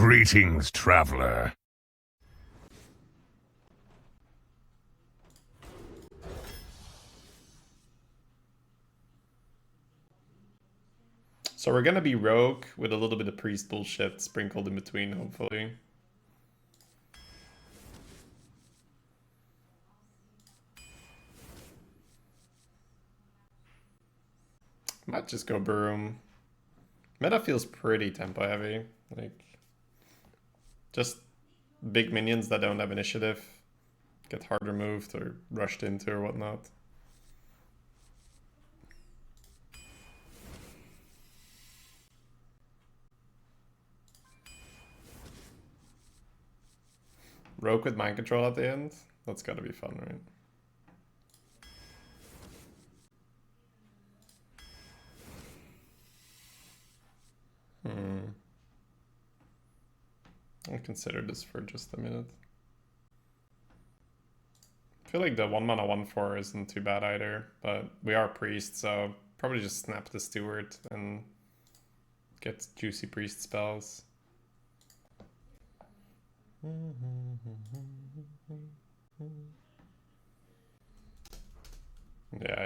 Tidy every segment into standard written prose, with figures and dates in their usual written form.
Greetings, traveler. So we're gonna be rogue with a little bit of priest bullshit sprinkled in between, hopefully. Might just go Broom. Meta feels pretty tempo heavy. Like, just big minions that don't have initiative get harder moved or rushed into or whatnot. Rogue with mind control at the end? That's gotta be fun, right? I'll consider this for just a minute. I feel like the 1 mana 1/4 isn't too bad either, but we are priest, so probably just snap the steward and get juicy priest spells. Yeah,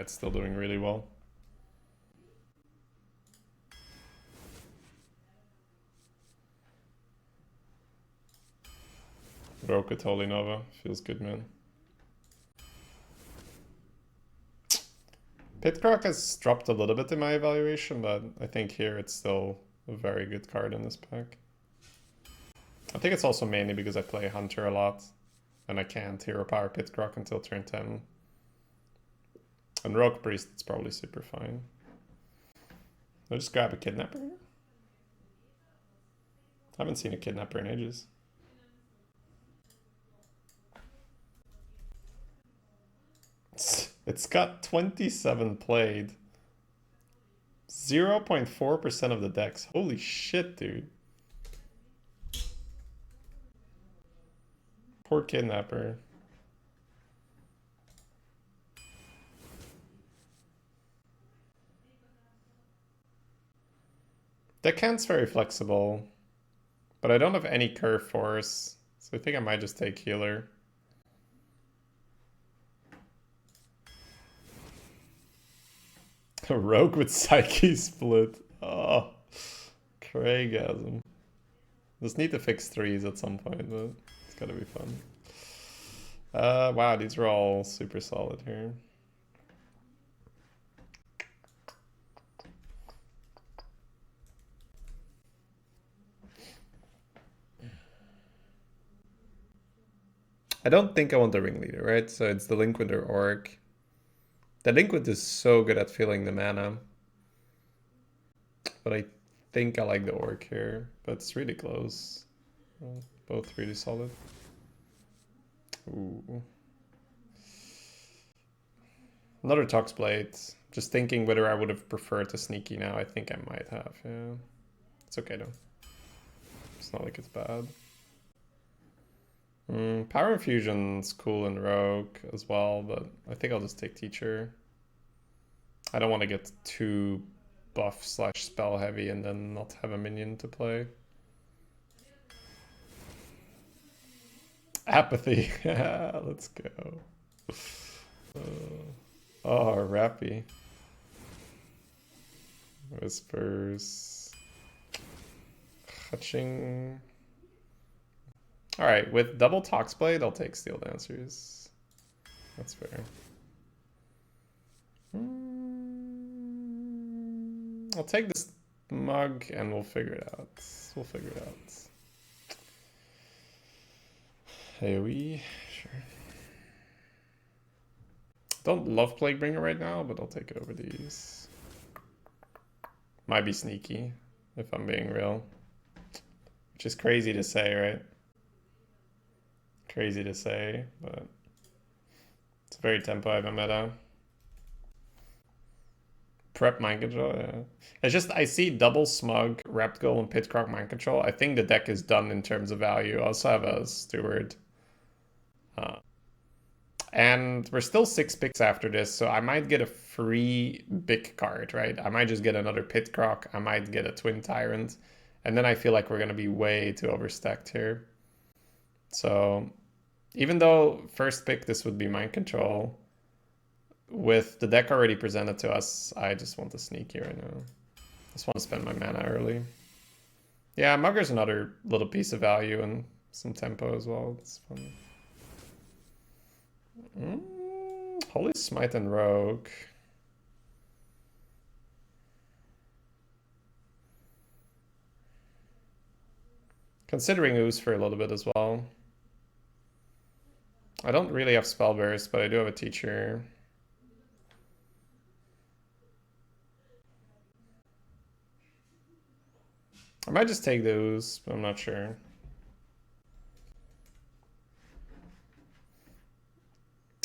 it's still doing really well. Roka Totally Nova. Feels good, man. Pitcrock has dropped a little bit in my evaluation, but I think here it's still a very good card in this pack. I think it's also mainly because I play Hunter a lot, and I can't hero power Pitcrock until turn 10. And Rogue Priest, it's probably super fine. I'll just grab a Kidnapper here. I haven't seen a Kidnapper in ages. It's got 27 played. 0.4% of the decks. Holy shit, dude. Poor Kidnapper. Deckhand's very flexible, but I don't have any curve force, so I think I might just take healer. A rogue with Psyche split. Oh, Craigasm. Just need to fix threes at some point, but it's gotta be fun. Wow, these are all super solid here. I don't think I want the ringleader, right? So it's the Linkwind or Orc. The Linkwind is so good at filling the mana. But I think I like the Orc here. But it's really close. Both really solid. Ooh. Another Toxblade. Just thinking whether I would have preferred to sneaky now. I think I might have, yeah. It's okay though. It's not like it's bad. Power Infusion's cool in Rogue as well, but I think I'll just take Teacher. I don't want to get too buff / spell heavy and then not have a minion to play. Apathy. Let's go. Oh, Rappy. Whispers. Hutching. Alright, with double Toxblade, I'll take Steel Dancers. That's fair. I'll take this mug and we'll figure it out. We'll figure it out. AoE, sure. Don't love Plaguebringer right now, but I'll take it over these. Might be sneaky, if I'm being real. Which is crazy to say, right? Crazy to say, but it's very tempo-heavy meta. Prep mind control, yeah. It's just, I see double Smug, Reptile, and Pitcrock mind control. I think the deck is done in terms of value. I also have a Steward. And we're still 6 picks after this, so I might get a free big card, right? I might just get another Pitcrock. I might get a Twin Tyrant. And then I feel like we're going to be way too overstacked here. So even though first pick this would be mind control, with the deck already presented to us, I just want to sneaky right now. Just want to spend my mana early. Yeah, Mugger's another little piece of value and some tempo as well. It's fun. Holy Smite and Rogue. Considering Ooze for a little bit as well. I don't really have Spell Burst, but I do have a Teacher. I might just take the Ooze, but I'm not sure.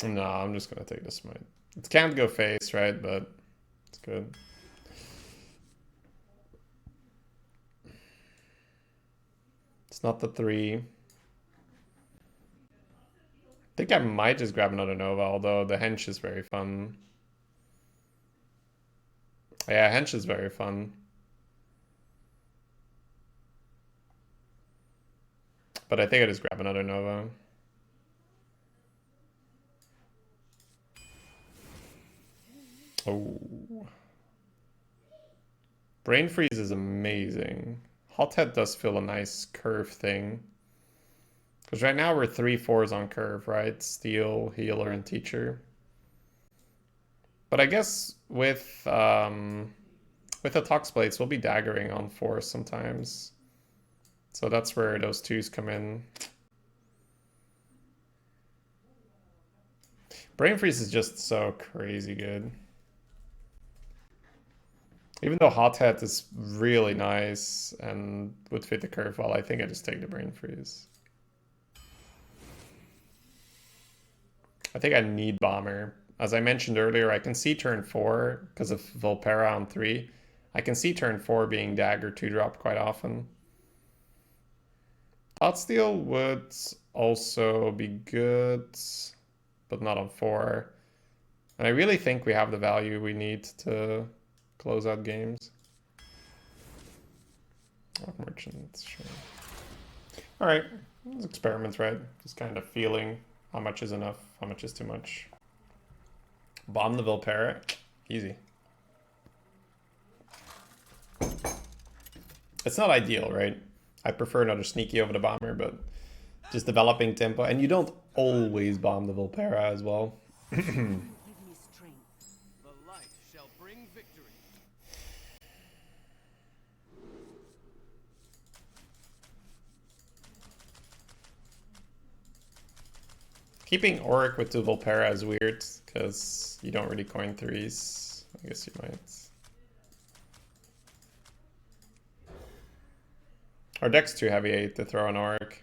No, I'm just gonna take the Smite. It can't go face, right? But it's good. It's not the 3. I think I might just grab another Nova, although the Hench is very fun. Yeah, Hench is very fun. But I think I just grab another Nova. Oh. Brain Freeze is amazing. Hothead does feel a nice curve thing. Because right now we're 3/4s on curve, right? Steel, Healer, and Teacher. But I guess with the Tox Blades, we'll be daggering on 4 sometimes. So that's where those 2s come in. Brain Freeze is just so crazy good. Even though Hothead is really nice and would fit the curve well, I think I just take the Brain Freeze. I think I need Bomber. As I mentioned earlier, I can see turn 4 because of Volpera on 3. I can see turn 4 being Dagger 2-drop quite often. Thought Steal would also be good, but not on 4. And I really think we have the value we need to close out games. Oh, Merchants, sure. Alright, let's experiment, right? Just kind of feeling how much is enough, how much is too much. Bomb the Volpera, easy. It's not ideal, right? I prefer another sneaky over the bomber, but just developing tempo. And you don't always bomb the Volpera as well. Keeping Auric with 2 Volpera is weird, because you don't really coin 3s. I guess you might. Our deck's too heavy to throw an Auric.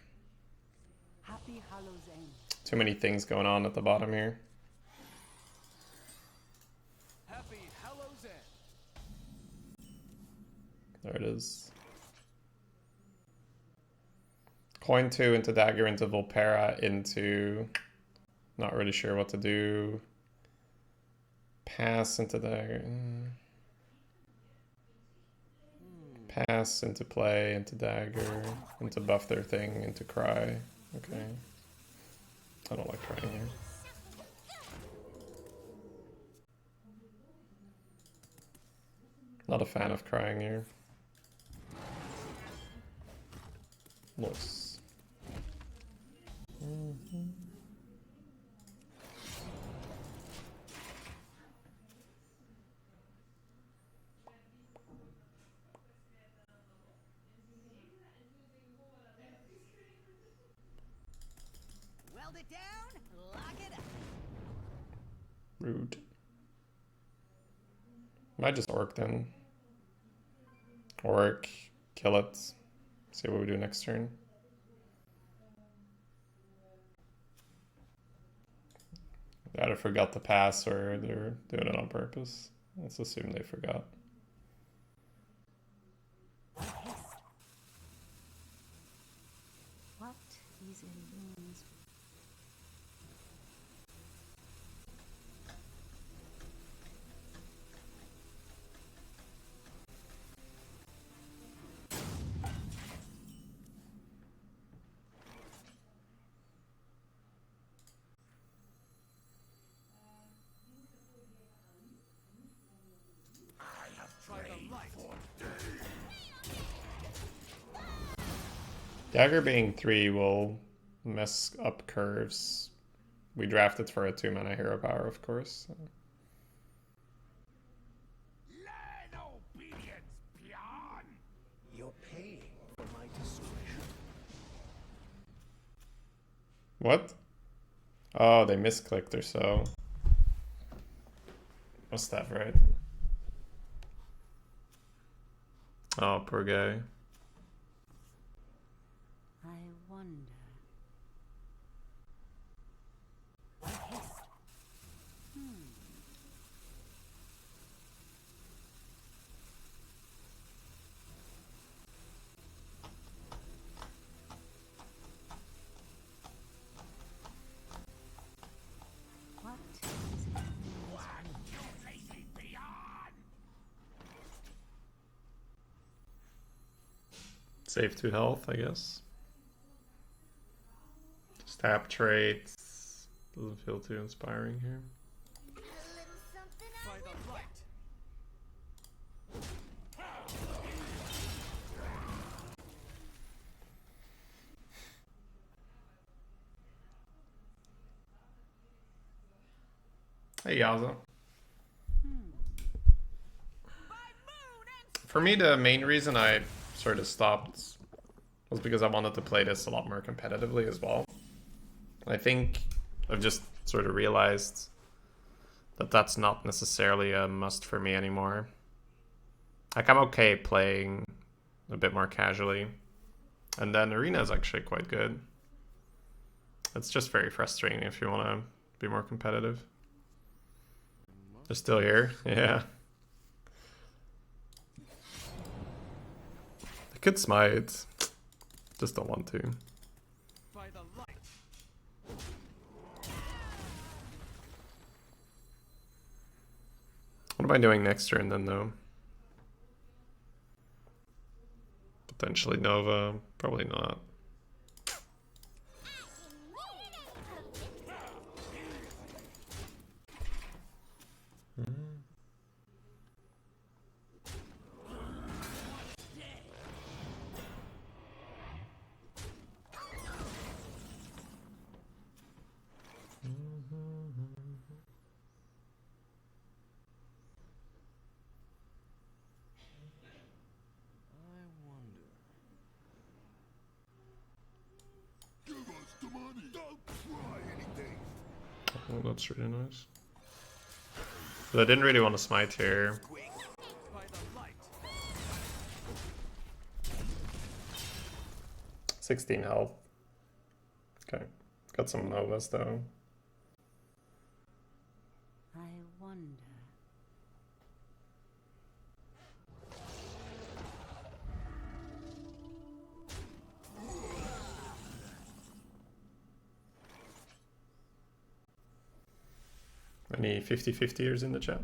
Too many things going on at the bottom here. There it is. Coin 2 into Dagger into Volpera into... Not really sure what to do. Pass into Dagger. Pass into play, into Dagger, into buff their thing, into Cry. Okay. I don't like crying here. Not a fan of crying here. Nice. Weld it down, lock it up. Rude. Might just Orc then. Orc, kill it. See what we do next turn. They either forgot to pass or they're doing it on purpose. Let's assume they forgot. What is in wounds? Dagger being 3 will mess up curves. We drafted for a 2-mana hero power, of course. So. Learn obedience, peon! You're paying for my discretion. What? Oh, they misclicked or so. What's that, right? Oh, poor guy. I wonder. What is it? You lazy peon! Save 2 health, I guess. Stab traits. Doesn't feel too inspiring here. A little something By the light. Hey, Yaza. For me, the main reason I sort of stopped was because I wanted to play this a lot more competitively as well. I think I've just sort of realized that that's not necessarily a must for me anymore. Like, I'm okay playing a bit more casually. And then Arena is actually quite good. It's just very frustrating if you want to be more competitive. They're still here? Yeah. I could smite. Just don't want to. By the light. What am I doing next turn then, though? Potentially Nova. Probably not. Give us the money! Don't try anything! Oh, that's really nice. But I didn't really want to smite here. By the light. 16 health. Okay. Got some Novas though. I wonder. Any 50-50ers in the chat?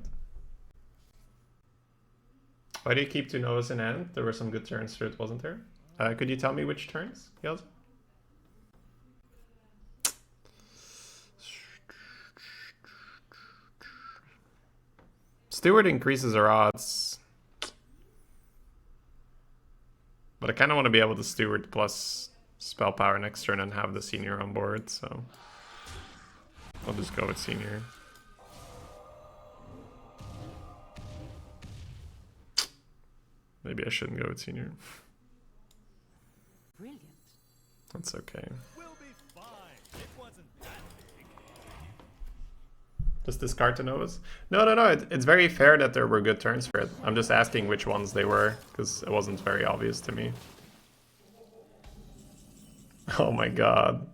Why do you keep 2 Novas in hand? There were some good turns for it, wasn't there? Could you tell me which turns, Yelza? Steward increases our odds. But I kind of want to be able to Steward plus spell power next turn and have the Senior on board, so I'll just go with Senior. Maybe I shouldn't go with Senior. Brilliant. That's okay. We'll be fine. It wasn't that big. Just discard to Novas? No. It's very fair that there were good turns for it. I'm just asking which ones they were, because it wasn't very obvious to me. Oh my god.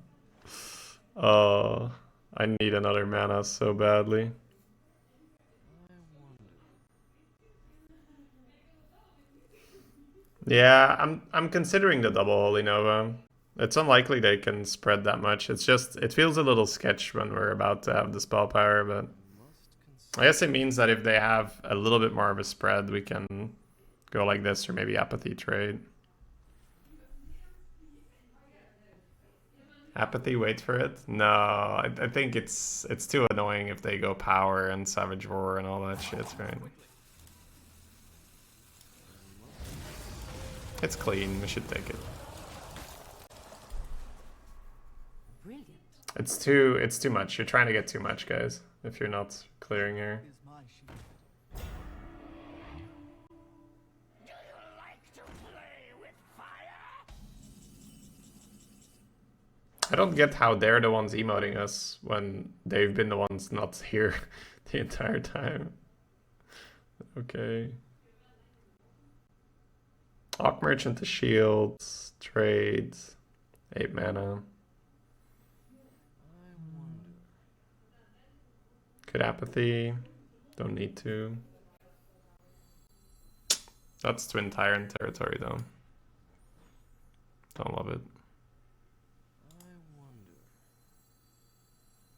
Oh, I need another mana so badly. Yeah, I'm considering the double Holy Nova. It's unlikely they can spread that much. It's just, it feels a little sketch when we're about to have the spell power, but I guess it means that if they have a little bit more of a spread, we can go like this or maybe Apathy trade. Apathy, wait for it? No, I think it's too annoying if they go power and Savage Roar and all that shit, right? It's clean, we should take it. It's too much. You're trying to get too much, guys, if you're not clearing here. Is my shield. I don't get how they're the ones emoting us when they've been the ones not here the entire time. Okay. Hawk Merchant to shields, trades, 8 mana. Good apathy, don't need to. That's Twin Tyrant territory though. Don't love it.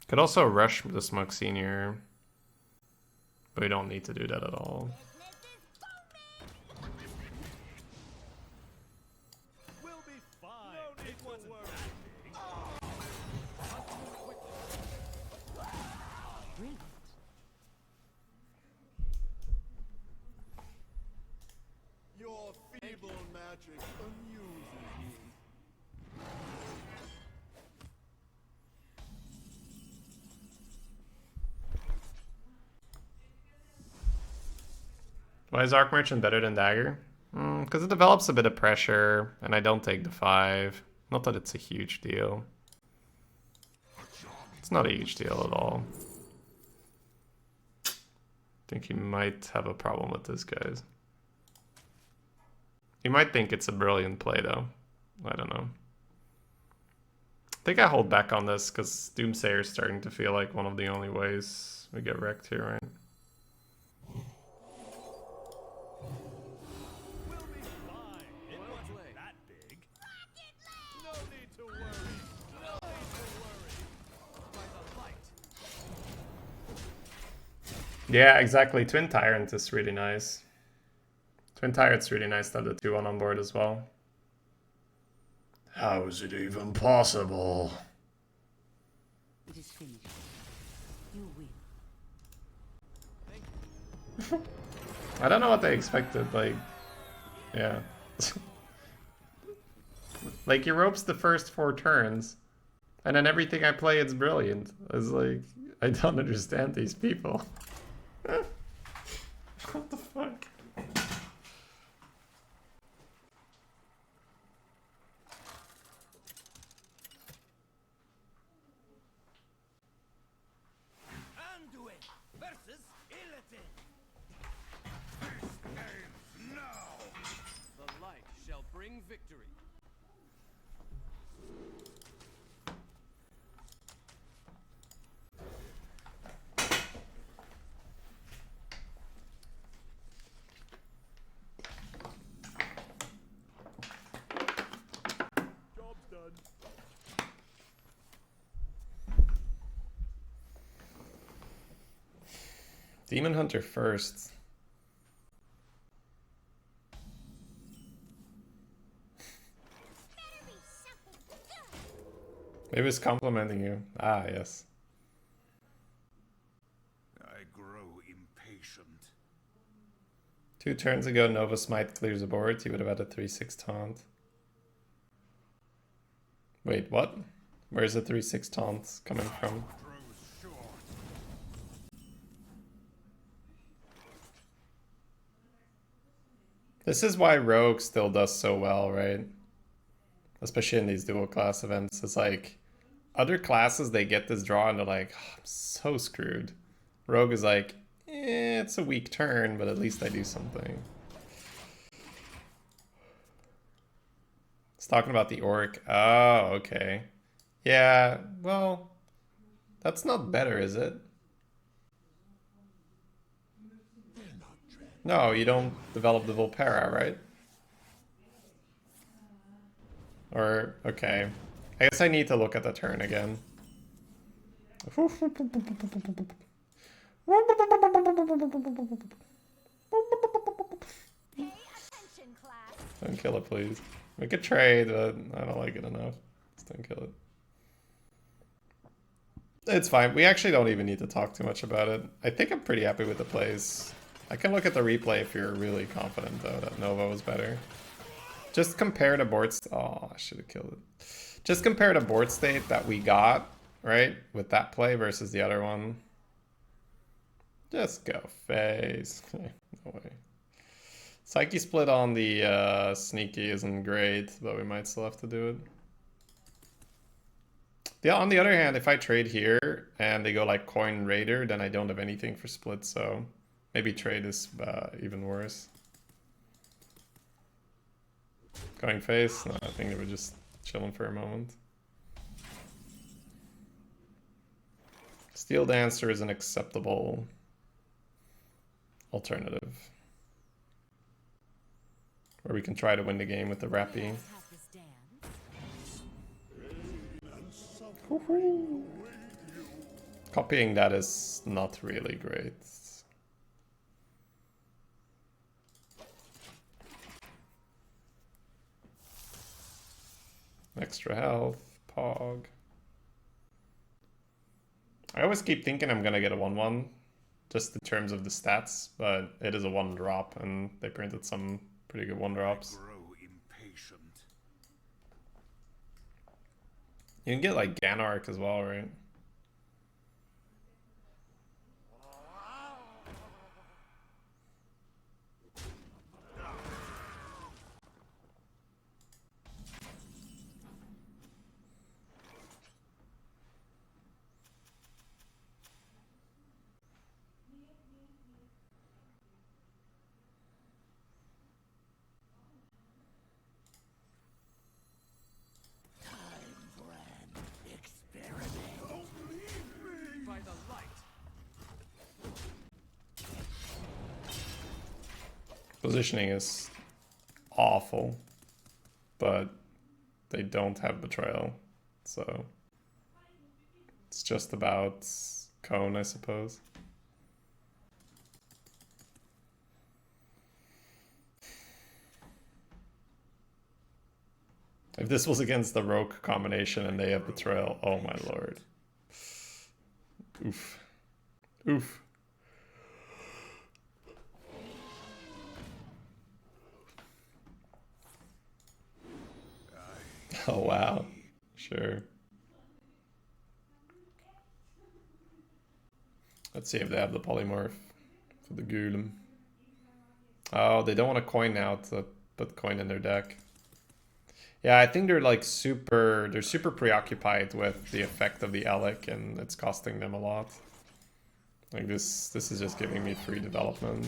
Could also rush the Smug Senior, but we don't need to do that at all. We'll be fine. No need to worry. Your feeble magic amuses me. Why is Arc Merchant better than Dagger? Because it develops a bit of pressure, and I don't take the 5. Not that it's a huge deal. It's not a huge deal at all. I think you might have a problem with this, guys. You might think it's a brilliant play, though. I don't know. I think I hold back on this, because Doomsayer is starting to feel like one of the only ways we get wrecked here, right? Yeah, exactly. Twin Tyrant is really nice. Twin Tyrant's really nice to have the 2-1 on board as well. How is it even possible? It is finished. You win. I don't know what they expected, like... Yeah. Like, he ropes the first 4 turns, and then everything I play, it's brilliant. It's like, I don't understand these people. What the fuck? Anduin versus Illidan. This ends now. The light shall bring victory. Job's done. Demon Hunter first. Maybe it's complimenting you. Ah, yes. I grow impatient. 2 turns ago, Nova Smite clears the board. He would have had a 3-6 taunt. Wait, what? Where's the 3-6 taunt coming from? Grows short. This is why Rogue still does so well, right? Especially in these dual class events. It's like, other classes, they get this draw and they're like, oh, I'm so screwed. Rogue is like, it's a weak turn, but at least I do something. It's talking about the Orc. Oh, okay. Yeah, well, that's not better, is it? No, you don't develop the Volpera, right? Or, okay. I guess I need to look at the turn again. Pay attention, class. Don't kill it, please. We could trade, but I don't like it enough. Just don't kill it. It's fine. We actually don't even need to talk too much about it. I think I'm pretty happy with the plays. I can look at the replay if you're really confident, though, that Nova was better. Just compare the board... Oh, I should have killed it. Just compare the board state that we got right? With that play versus the other one. Just go face. No way. Psyche split on the sneaky isn't great, but we might still have to do it. Yeah, on the other hand, if I trade here and they go like coin raider, then I don't have anything for split, so maybe trade is even worse. Going face? No, I think they were just chilling for a moment. Steel Dancer is an acceptable alternative. Or we can try to win the game with the Rappy. Copying that is not really great. Extra health, Pog. I always keep thinking I'm gonna get a 1-1, just in terms of the stats, but it is a 1-drop, and they printed some pretty good 1-drops. You can get like Ganark as well, right? Positioning is awful, but they don't have Betrayal, so it's just about Cone, I suppose. If this was against the Rogue combination and they have Betrayal, oh my lord. Oof. Oof. Oh wow, sure. Let's see if they have the polymorph for the Golem. Oh, they don't want to coin now to put coin in their deck. Yeah, I think they're like super preoccupied with the effect of the Alec, and it's costing them a lot. Like this is just giving me free development.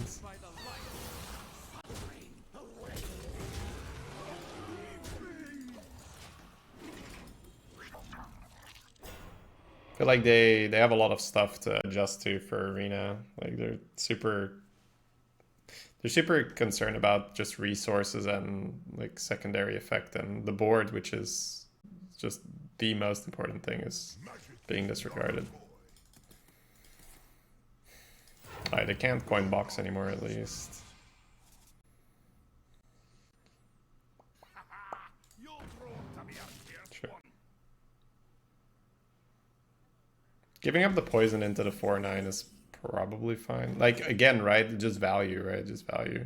I feel like they have a lot of stuff to adjust to for Arena. Like they're super concerned about just resources and like secondary effect, and the board, which is just the most important thing, is being disregarded. Alright, they can't coin box anymore at least. Sure. Giving up the poison into the 4-9 is probably fine. Like, again, right? Just value, right? Just value.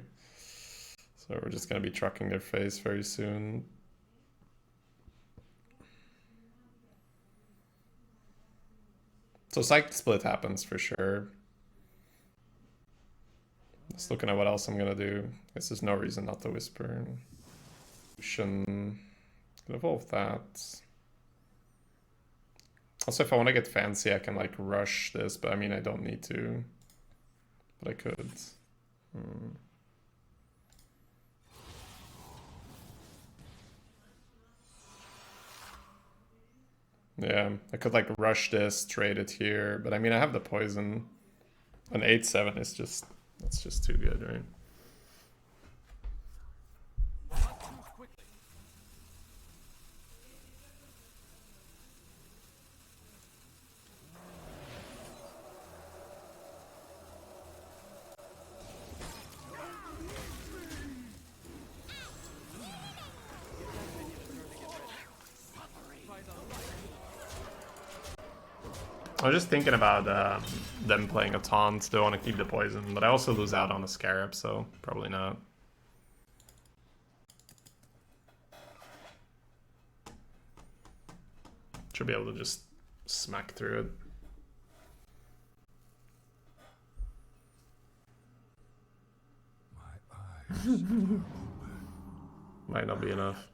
So we're just going to be trucking their face very soon. So Psych Split happens for sure. Just looking at what else I'm going to do. I guess there's no reason not to Whisper. Can evolve that. Also, if I want to get fancy, I can like rush this, but I mean, I don't need to. But I could. Yeah, I could like rush this, trade it here, but I mean, I have the poison. An 8-7 is just, that's just too good, right? I was just thinking about them playing a taunt. They want to keep the poison, but I also lose out on the Scarab, so probably not. Should be able to just smack through it. Might not be enough.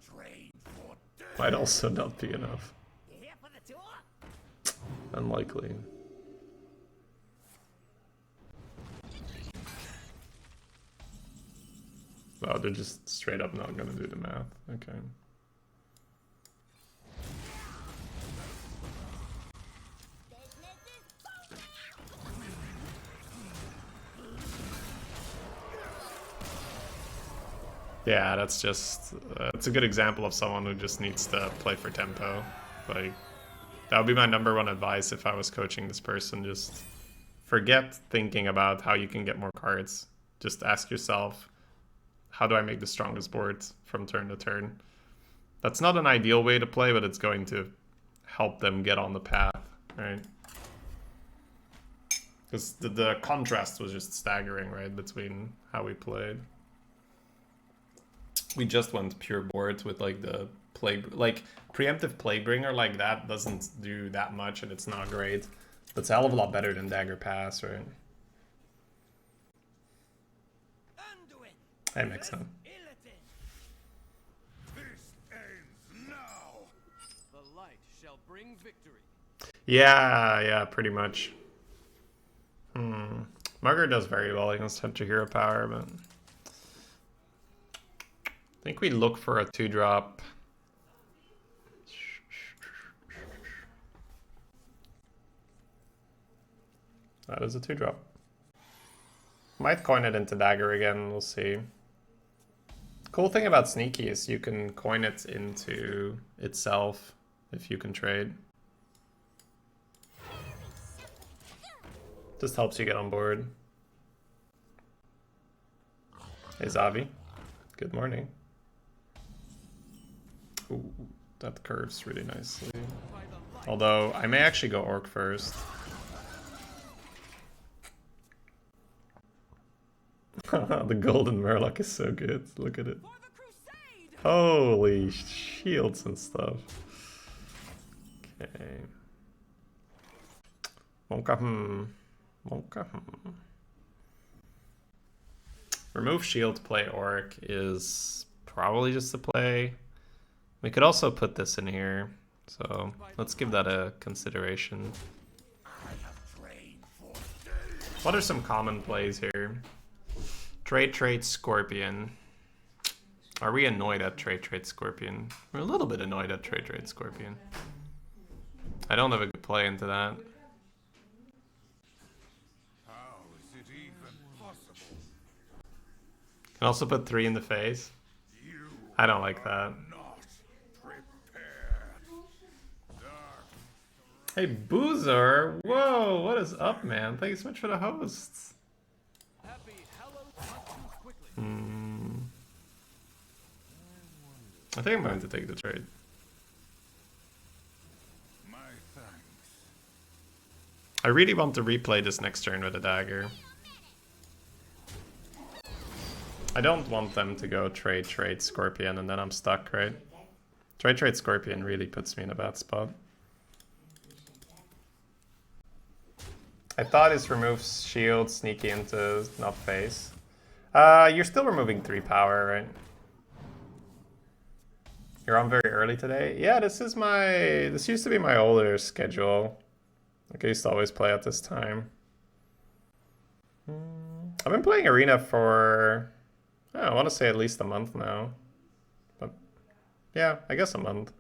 Might also not be enough. You here for the tour? Unlikely. Wow, they're just straight up not gonna do the math. Okay. Yeah, that's just it's a good example of someone who just needs to play for tempo. Like, that would be my #1 advice if I was coaching this person. Just forget thinking about how you can get more cards. Just ask yourself, how do I make the strongest board from turn to turn? That's not an ideal way to play, but it's going to help them get on the path, right? Because the contrast was just staggering, right, between how we played. We just went pure boards with like the play, like preemptive Playbringer like that doesn't do that much and it's not great. But it's a hell of a lot better than Dagger Pass, right? Hey, Mixon. This ends now. The light shall bring victory. Yeah, pretty much. Mugger does very well against Hunter Hero Power, but I think we look for a 2-drop. That is a 2-drop. Might coin it into Dagger again, we'll see. Cool thing about Sneaky is you can coin it into itself if you can trade. Just helps you get on board. Hey Zavi, good morning. Ooh, that curves really nicely. Although, I may actually go Orc first. The golden Murloc is so good. Look at it. Holy shields and stuff. Okay. Wonka. Remove shield, play Orc is probably just a play. We could also put this in here. So let's give that a consideration. What are some common plays here? Trade Scorpion. Are we annoyed at Trade Scorpion? We're a little bit annoyed at Trade Scorpion. I don't have a good play into that. How is it even possible? Can also put 3 in the face. You I don't like that. not prepared. Dark. Hey Boozer! Whoa, what is up, man? Thank you so much for the hosts. Happy Hallow not too quickly. I think I'm going to take the trade. My thanks. I really want to replay this next turn with a dagger. I don't want them to go trade Scorpion and then I'm stuck, right? Trade Scorpion really puts me in a bad spot. I thought it's remove shield, sneaky into not face. You're still removing 3 power, right? You're on very early today? Yeah, this used to be my older schedule. Like I used to always play at this time. I've been playing Arena for, I want to say at least a month now. But yeah, I guess a month.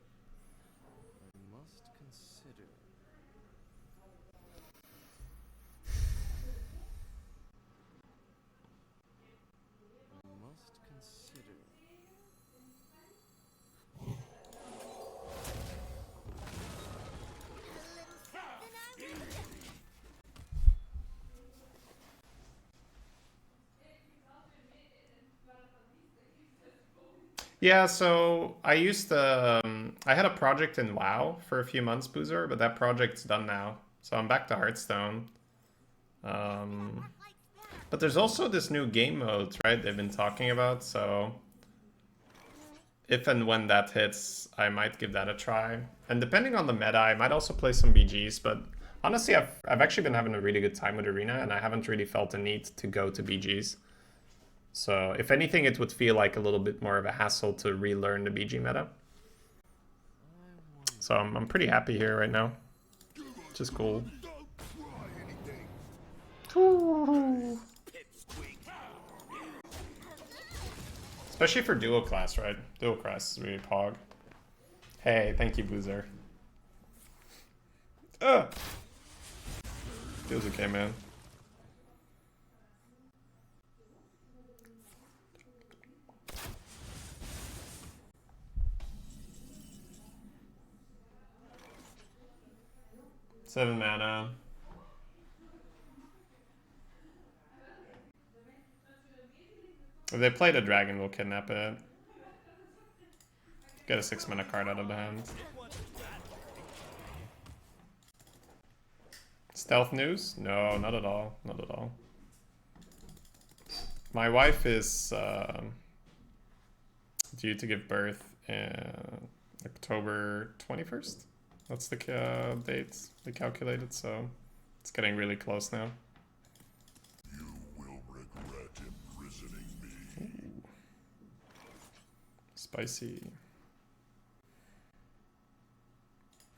Yeah, so I used to, I had a project in WoW for a few months, Boozer, but that project's done now. So I'm back to Hearthstone. But there's also this new game mode, right, they've been talking about, so if and when that hits, I might give that a try. And depending on the meta, I might also play some BGs, but honestly, I've actually been having a really good time with Arena, and I haven't really felt the need to go to BGs. So if anything, it would feel like a little bit more of a hassle to relearn the BG meta. So I'm pretty happy here right now, which is cool. Especially for dual class, right? Dual class is really pog. Hey, thank you, Boozer. Feels okay, man. Seven mana. If they play the dragon, we'll kidnap it. Get a 6 mana card out of the hand. Stealth news? No, not at all. Not at all. My wife is due to give birth October 21st. That's the date they calculated, so it's getting really close now. You will regret imprisoning me. Ooh. Spicy.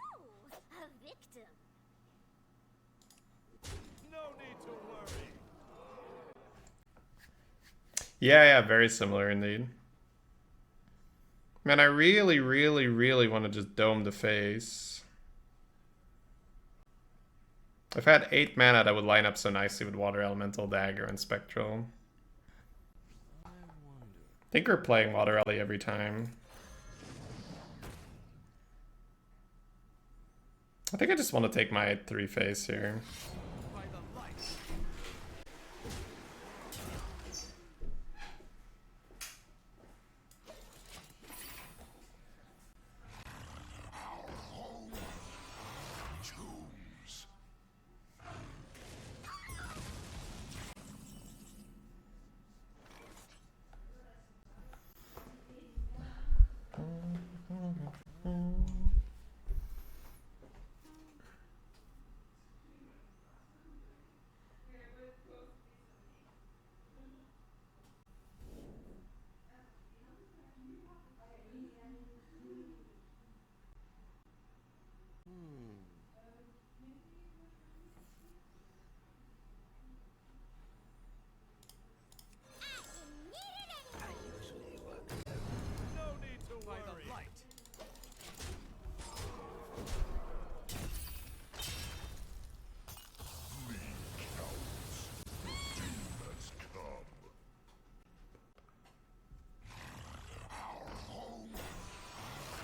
Oh, a victim. No need to worry. Yeah, very similar indeed. Man, I really, really, really want to just dome the face. If I had 8 mana, that would line up so nicely with Water Elemental, Dagger, and Spectral. I think we're playing Water Ele every time. I think I just want to take my 3 face here. By the light. Tombs. No need to worry. By the light. Demons come.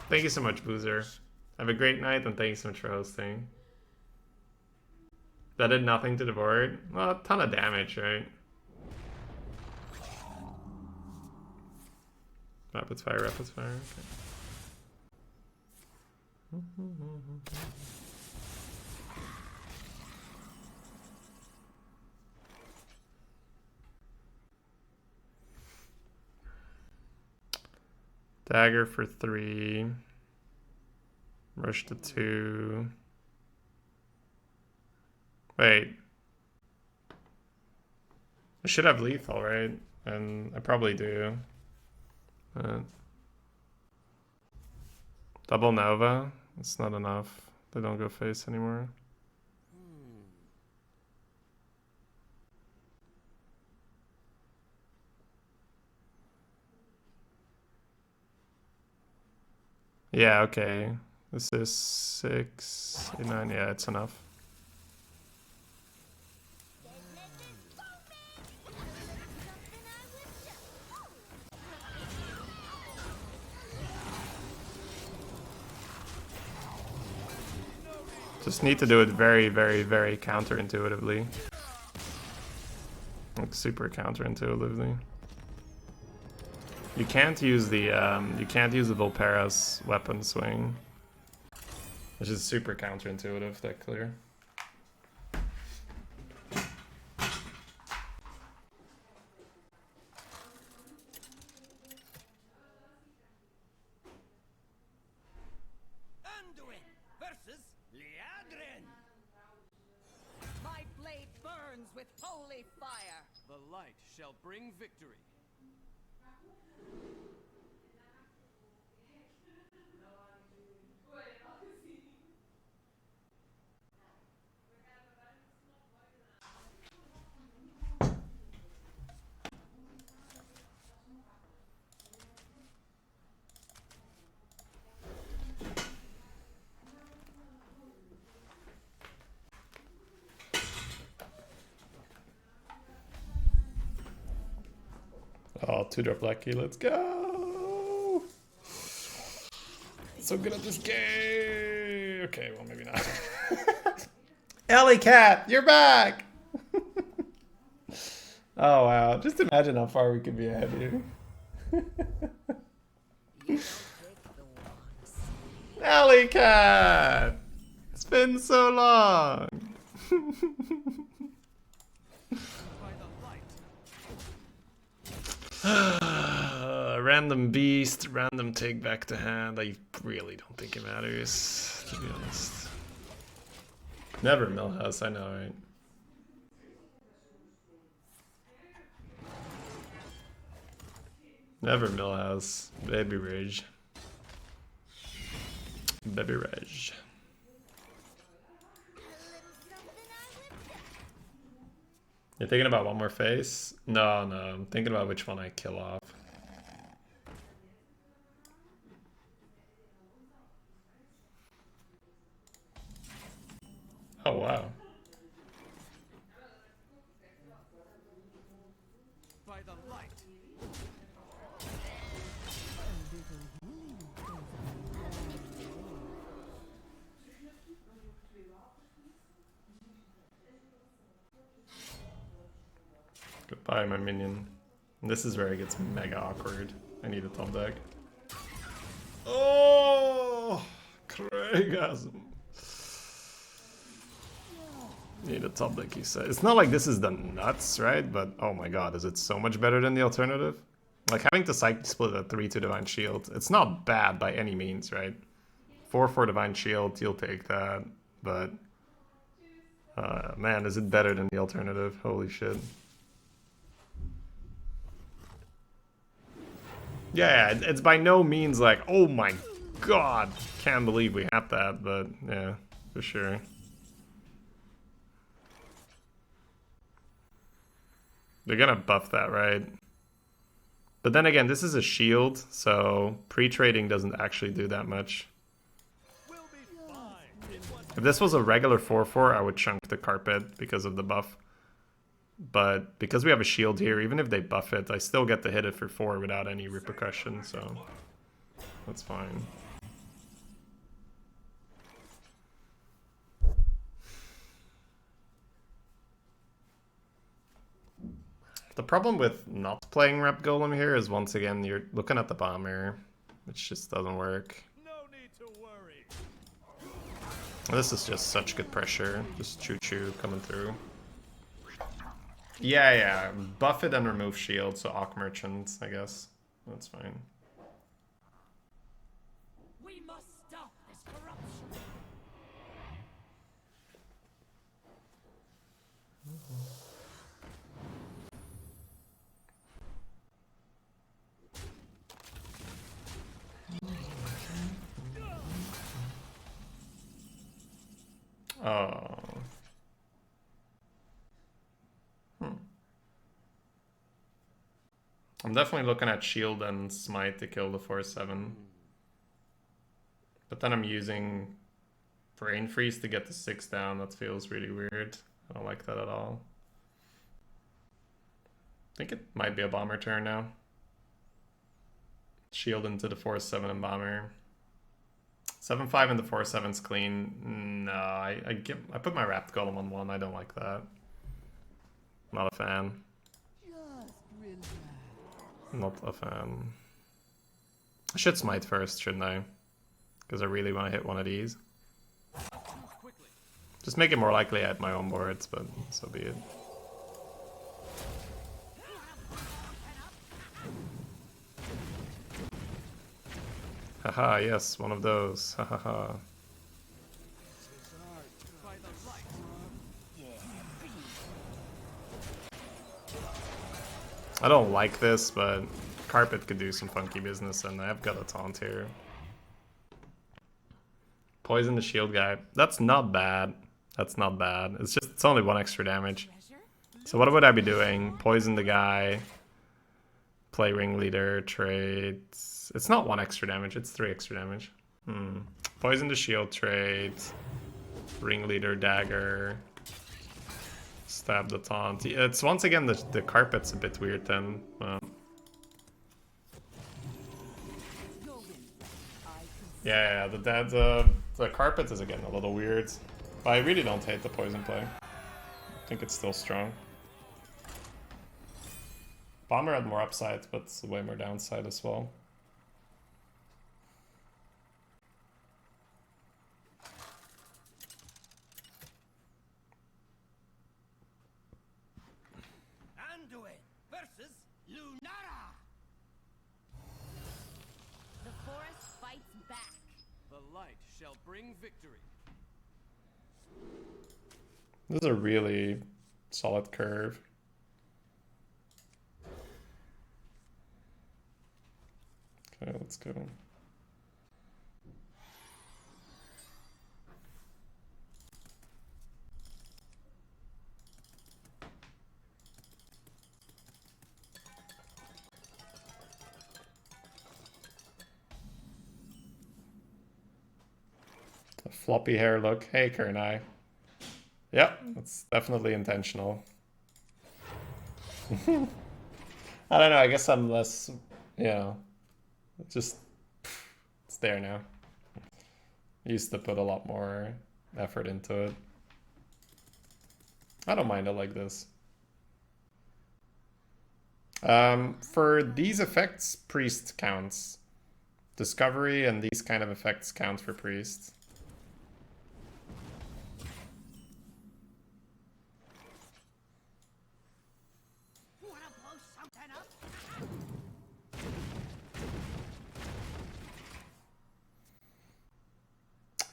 Thank you so much, Boozer. Have a great night, and thank you so much for hosting. That did nothing to the board. Well, a ton of damage, right? Rapid fire, okay. Dagger for 3. Rush to 2. Wait. I should have lethal, right? And I probably do. Double Nova? It's not enough. They don't go face anymore. Yeah, okay. This is 6, 8, 9. Yeah, it's enough. Just need to do it very, very, very counterintuitively. Like super counterintuitively. You can't use the Volpera's weapon swing, which is super counterintuitive. That clear. with holy fire. The light shall bring victory. Oh, 2-drop Lucky, let's go! So good at this game! Okay, well, maybe not. Alley Cat, you're back! Oh, wow. Just imagine how far we could be ahead here. Alley Cat! It's been so long! Random beast, random take back to hand. I really don't think it matters, to be honest. Never Millhouse, I know, right? Never Millhouse. Baby Rage. Baby Rage. You're thinking about one more face? No, no, I'm thinking about which one I kill off. Oh, wow. By the light. Goodbye, my minion. This is where it gets mega awkward. I need a top deck. Oh, Craigasm. Need a top deck, he said. It's not like this is the nuts, right? But oh my god, is it so much better than the alternative? Like having to Psychic Split a 3-2 Divine Shield. It's not bad by any means, right? 4-4 Divine Shield, you'll take that. But man, is it better than the alternative? Holy shit. Yeah, it's by no means like, oh my god, can't believe we have that, but yeah, for sure. They're gonna buff that, right? But then again, this is a shield, so pre-trading doesn't actually do that much. We'll be fine. If this was a regular 4-4, I would chunk the carpet because of the buff. But because we have a shield here, even if they buff it, I still get to hit it for 4 without any repercussion, so that's fine. The problem with not playing Rep Golem here is, once again, you're looking at the bomber, which just doesn't work. No need to worry. This is just such good pressure. Just choo-choo coming through. Yeah, yeah. Buff it and remove shield, so Awk Merchant, I guess. That's fine. We must stop this corruption. Oh. I'm definitely looking at shield and smite to kill the 4-7. But then I'm using brain freeze to get the 6 down. That feels really weird. I don't like that at all. I think it might be a bomber turn now. Shield into the 4-7 and bomber. 7-5 into 4-7's clean. No, I put my Wrapped Golem on 1. I don't like that. Not a fan. Not a fan. I should smite first, shouldn't I? Because I really want to hit one of these. Just make it more likely I hit my own boards, but so be it. Haha, yes, one of those. Hahaha. I don't like this, but Carpet could do some funky business, and I've got a taunt here. Poison the shield guy. That's not bad. That's not bad. It's only 1 extra damage. So what would I be doing? Poison the guy. Play ringleader, trade. It's not 1 extra damage, it's 3 extra damage. Poison the shield, trade. Ringleader, dagger. Stab the taunt. It's once again the carpet's a bit weird then. Yeah, the carpet is again a little weird. But I really don't hate the poison play. I think it's still strong. Bomber had more upside, but way more downside as well. Anduin versus Lunara. The forest fights back. The light shall bring victory. This is a really solid curve. Okay, let's go. A floppy hair look. Hey, Kernai. Yep, that's definitely intentional. I don't know, I guess I'm less, you know, it's there now. I used to put a lot more effort into it. I don't mind it like this. For these effects, priest counts. Discovery and these kind of effects count for priest. Wanna blow something up?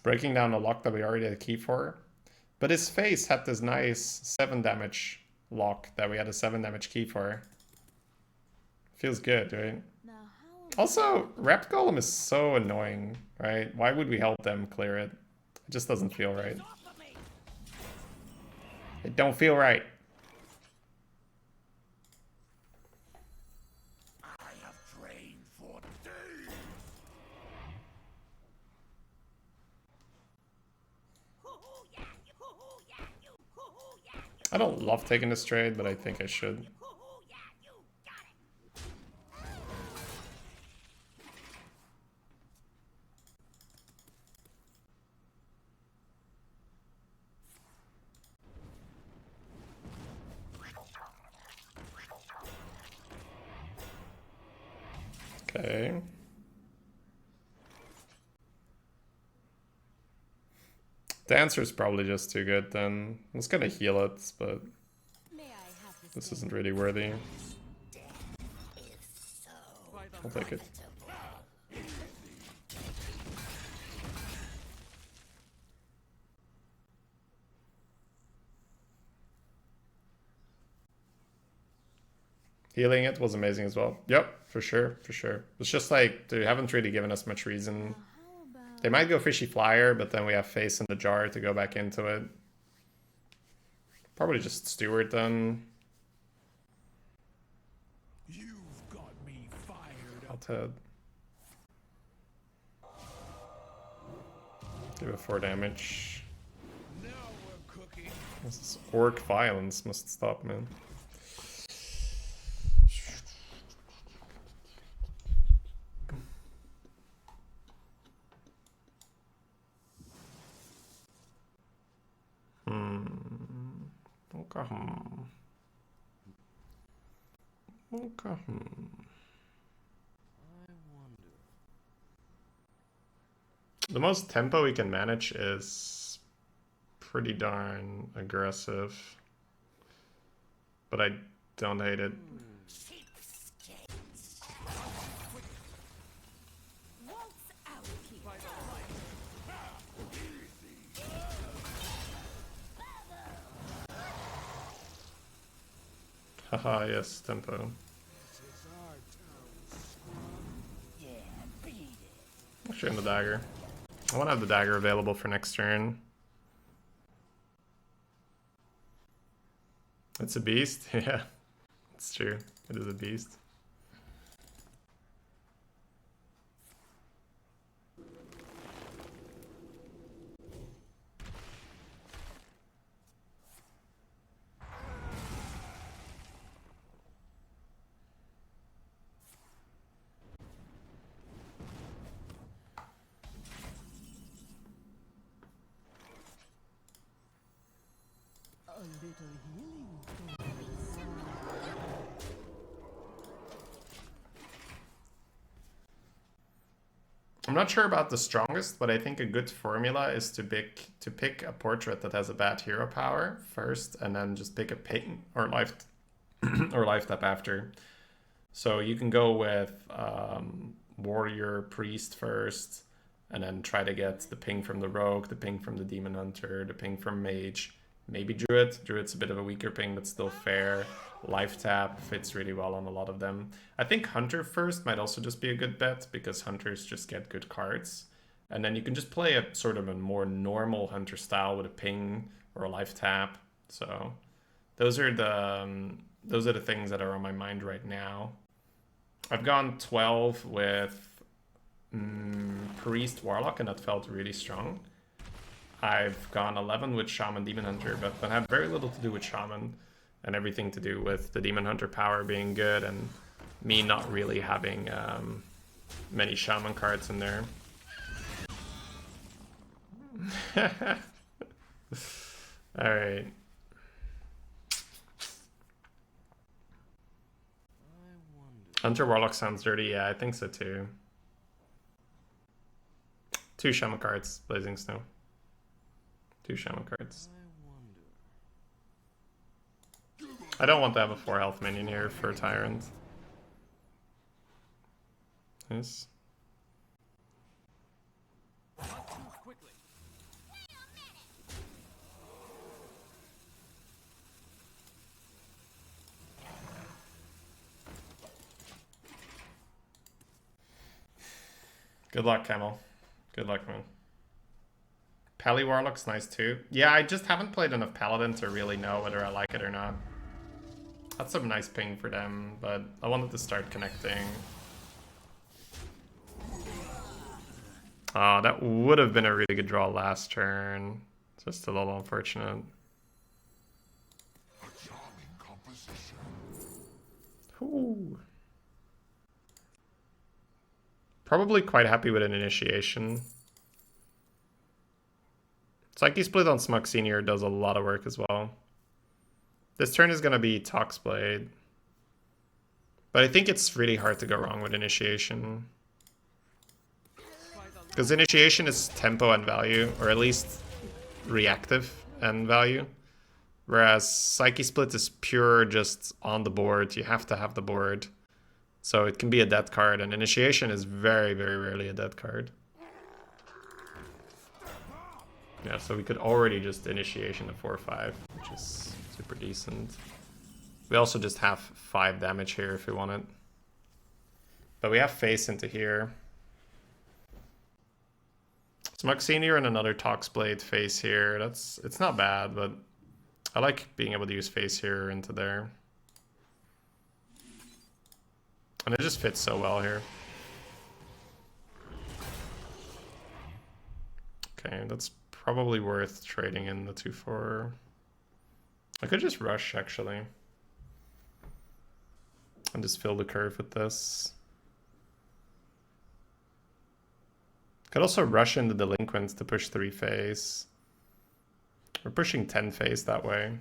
Breaking down a lock that we already had a key for. But his face had this nice 7 damage lock that we had a 7 damage key for. Feels good, right? Also, Rapt Golem is so annoying, right? Why would we help them clear it? It just doesn't feel right. It don't feel right. I have trained for days. I don't love taking this trade, but I think I should. Okay. The answer is probably just too good then. I was gonna heal it, but this isn't really worthy. I'll take it. Healing it was amazing as well. Yep, for sure, for sure. It's just like, they haven't really given us much reason. They might go Fishy Flyer, but then we have Face in the Jar to go back into it. Probably just Steward then. You've got me fired up. I'll Ted. Give it 4 damage. Now we're cooking. This orc violence must stop, man. Okay. Okay. The most tempo we can manage is pretty darn aggressive, but I don't hate it. Haha, yes, tempo. pushing the dagger. I want to have the dagger available for next turn. It's a beast? Yeah, it's true. It is a beast. A little healing. I'm not sure about the strongest, but I think a good formula is to pick a portrait that has a bad hero power first, and then just pick a ping or life or life tap after. So you can go with warrior priest first, and then try to get the ping from the rogue, the ping from the demon hunter, the ping from mage, maybe druid. Druid's a bit of a weaker ping, but still fair. Life tap fits really well on a lot of them. I think hunter first might also just be a good bet, because hunters just get good cards. And then you can just play a sort of a more normal hunter style with a ping or a life tap. So those are the things that are on my mind right now. I've gone 12 with priest warlock, and that felt really strong. I've gone 11 with shaman demon hunter, but that had very little to do with shaman and everything to do with the demon hunter power being good and me not really having many shaman cards in there. All right. Hunter warlock sounds dirty. Yeah, I think so too. 2 shaman cards, Blazing Snow. 2 shaman cards. I don't want to have a 4 health minion here for Tyrant. Nice. Good luck, Camel. Good luck, man. Pally Warlock's nice too. Yeah, I just haven't played enough Paladin to really know whether I like it or not. That's some nice ping for them, but I wanted to start connecting. Oh, that would have been a really good draw last turn. Just a little unfortunate. A charming composition. Ooh. Probably quite happy with an initiation. Psyche Split on Smug Senior does a lot of work as well. This turn is going to be Toxblade. But I think it's really hard to go wrong with initiation. Because initiation is tempo and value, or at least reactive and value. Whereas Psyche Split is pure just on the board. You have to have the board. So it can be a dead card, and initiation is very, very rarely a dead card. Yeah, so we could already just initiation a 4/5, which is super decent. We also just have 5 damage here if we want it. But we have face into here. Smug Senior and another Toxblade face here. It's not bad, but I like being able to use face here into there. And it just fits so well here. Okay, that's probably worth trading in the 2/4. I could just rush, actually. And just fill the curve with this. Could also rush in the Delinquents to push 3 phase. We're pushing 10 phase that way.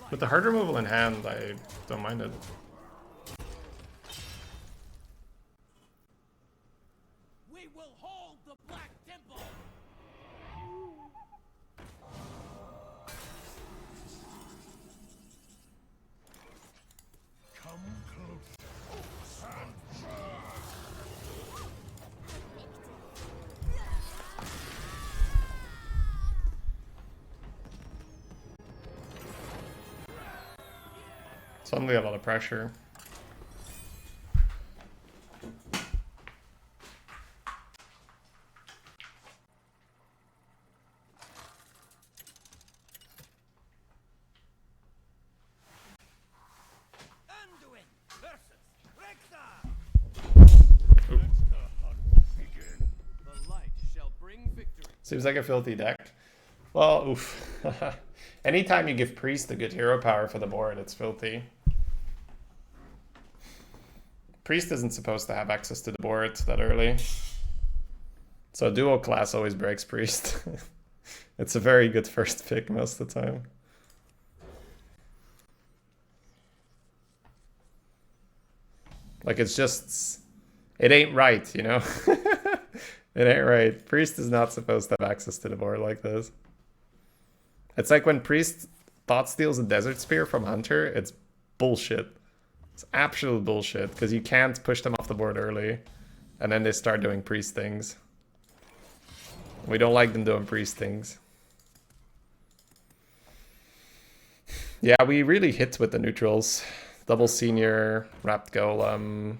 With the hard removal in hand, I don't mind it. We will hold the Black Temple. Come close and Suddenly a lot of pressure. Anduin versus Rexar. The light shall bring victory. Seems like a filthy deck. Well, oof. Anytime you give Priest a good hero power for the board, it's filthy. Priest isn't supposed to have access to the board that early. So dual class always breaks Priest. It's a very good first pick most of the time. Like, it's just... It ain't right, you know? It ain't right. Priest is not supposed to have access to the board like this. It's like when Priest thought steals a Desert Spear from Hunter, it's bullshit. It's absolute bullshit, because you can't push them off the board early, and then they start doing Priest things. We don't like them doing Priest things. Yeah, we really hit with the neutrals. Double Senior, Wrapped Golem.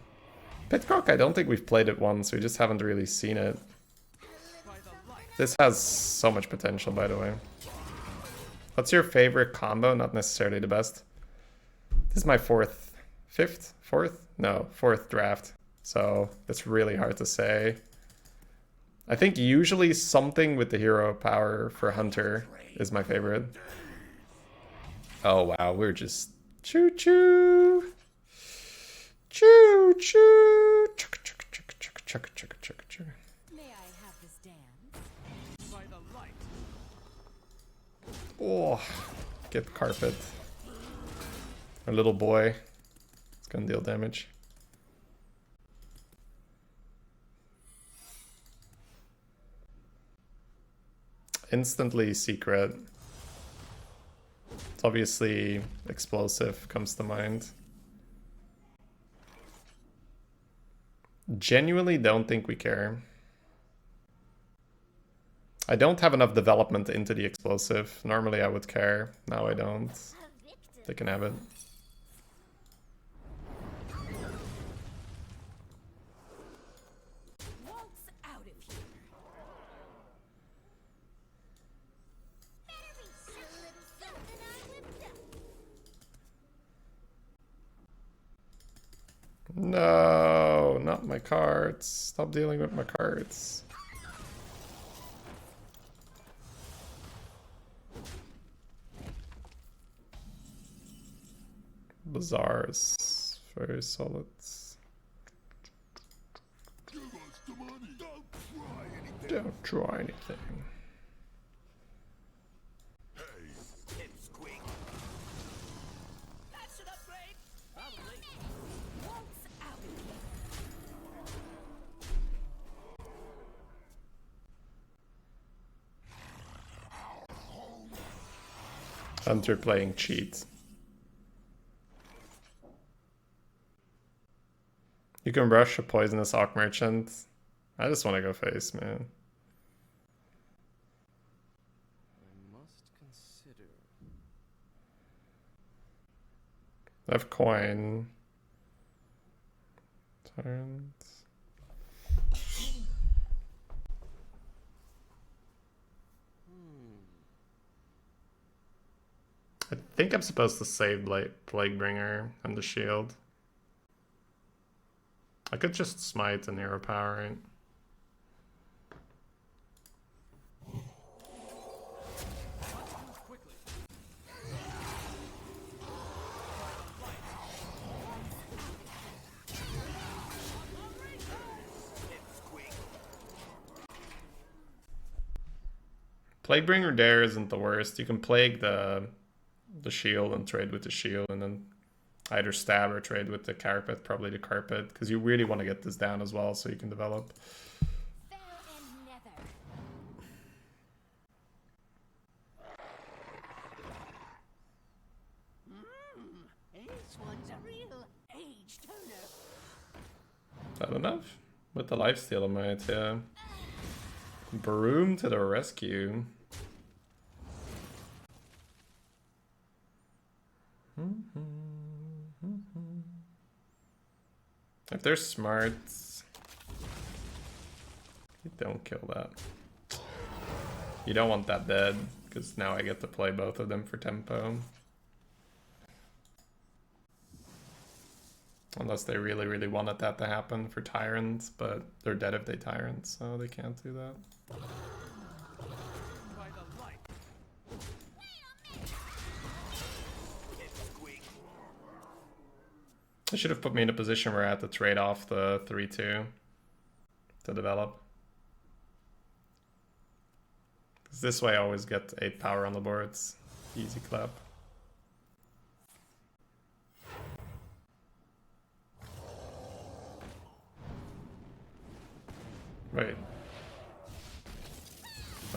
Pitcock, I don't think we've played it once, we just haven't really seen it. This has so much potential, by the way. What's your favorite combo? Not necessarily the best. This is my fourth draft. So it's really hard to say. I think usually something with the hero power for Hunter is my favorite. Oh wow, we're just choo-choo. Choo-choo. Choo-choo. May I have this dance? By the light. Oh, get carpet. Our little boy. It's gonna deal damage. Instantly secret. It's obviously explosive comes to mind. Genuinely don't think we care. I don't have enough development into the explosive. Normally I would care. Now I don't. They can have it. Waltz out of here. Better be some little something I whipped up. No, not my cards. Stop dealing with my cards. Bazaars. Very solid. Give us the money. Don't try anything. Don't try anything. Hey, Pipsqueak. That's an upgrade. Probably. Waltz out of here. Hunter playing cheat. You can rush a poisonous Hawk Merchant. I just want to go face, man. I must consider. I have coin. Tyrant. I think I'm supposed to save Plaguebringer and the shield. I could just smite and hero power, right? Quickly. Plaguebringer there isn't the worst. You can plague the shield and trade with the shield, and then either stab or trade with the carpet, probably the carpet, because you really want to get this down as well so you can develop. Fell and nether. This one's a real age turner. Is that enough? With the lifesteal I might, yeah. Broom to the rescue. If they're smart, you don't kill that. You don't want that dead, because now I get to play both of them for tempo. Unless they really, really wanted that to happen for Tyrant, but they're dead if they Tyrant, so they can't do that. By the light. They should have put me in a position where I had to trade off the 3-2 to develop. Because this way I always get 8 power on the boards. Easy clap. Wait.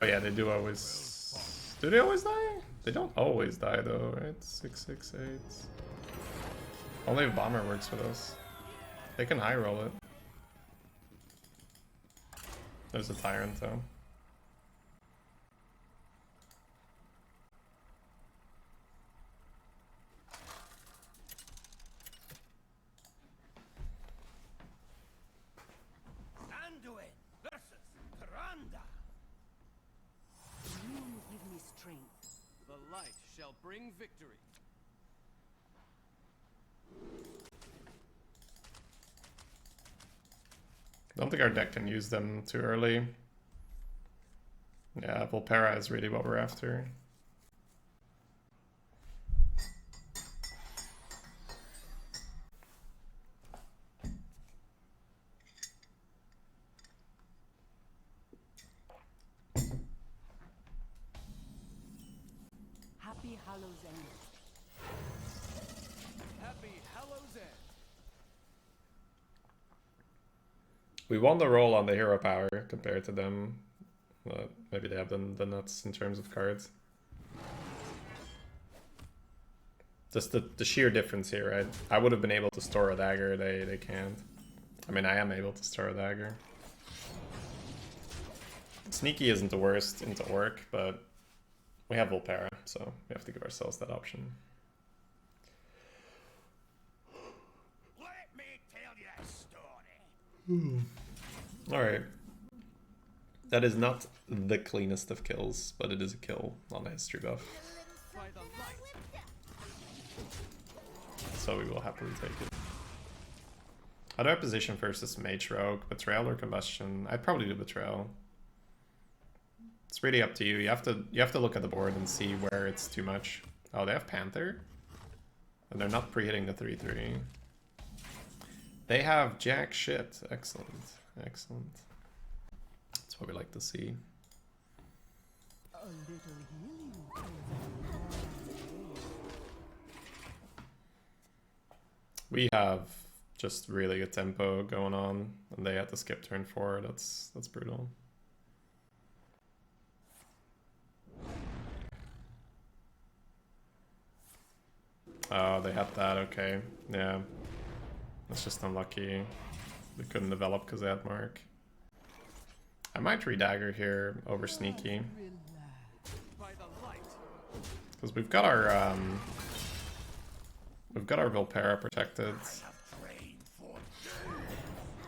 Oh yeah, they do always... Do they always die? They don't always die though, right? 668. Only if Bomber works with us. They can high roll it. There's a Tyrant though. Anduin versus Karanda. You give me strength. The light shall bring victory. I don't think our deck can use them too early. Yeah, Volpera is really what we're after. Happy Hallows End. Happy Hallows End. We won the roll on the hero power compared to them. But maybe they have the nuts in terms of cards. Just the sheer difference here, right? I would have been able to store a dagger, they can't. I mean, I am able to store a dagger. Sneaky isn't the worst into orc, but we have Volpera, so we have to give ourselves that option. Let me tell you a story. Alright. That is not the cleanest of kills, but it is a kill on a history buff. By the light. So we will happily take it. How do I position versus Mage Rogue? Betrayal or Combustion? I'd probably do Betrayal. It's really up to you. You have to look at the board and see where it's too much. Oh, they have Panther? And they're not pre-hitting the 3-3. They have jack shit. Excellent. Excellent. That's what we like to see. A little healing. We have just really good tempo going on, and they had to skip turn 4. That's brutal. Oh, they had that, okay. Yeah. That's just unlucky. They couldn't develop because they had Mark. I might redagger here over Sneaky. By the light. Because we've got our Volpera protected.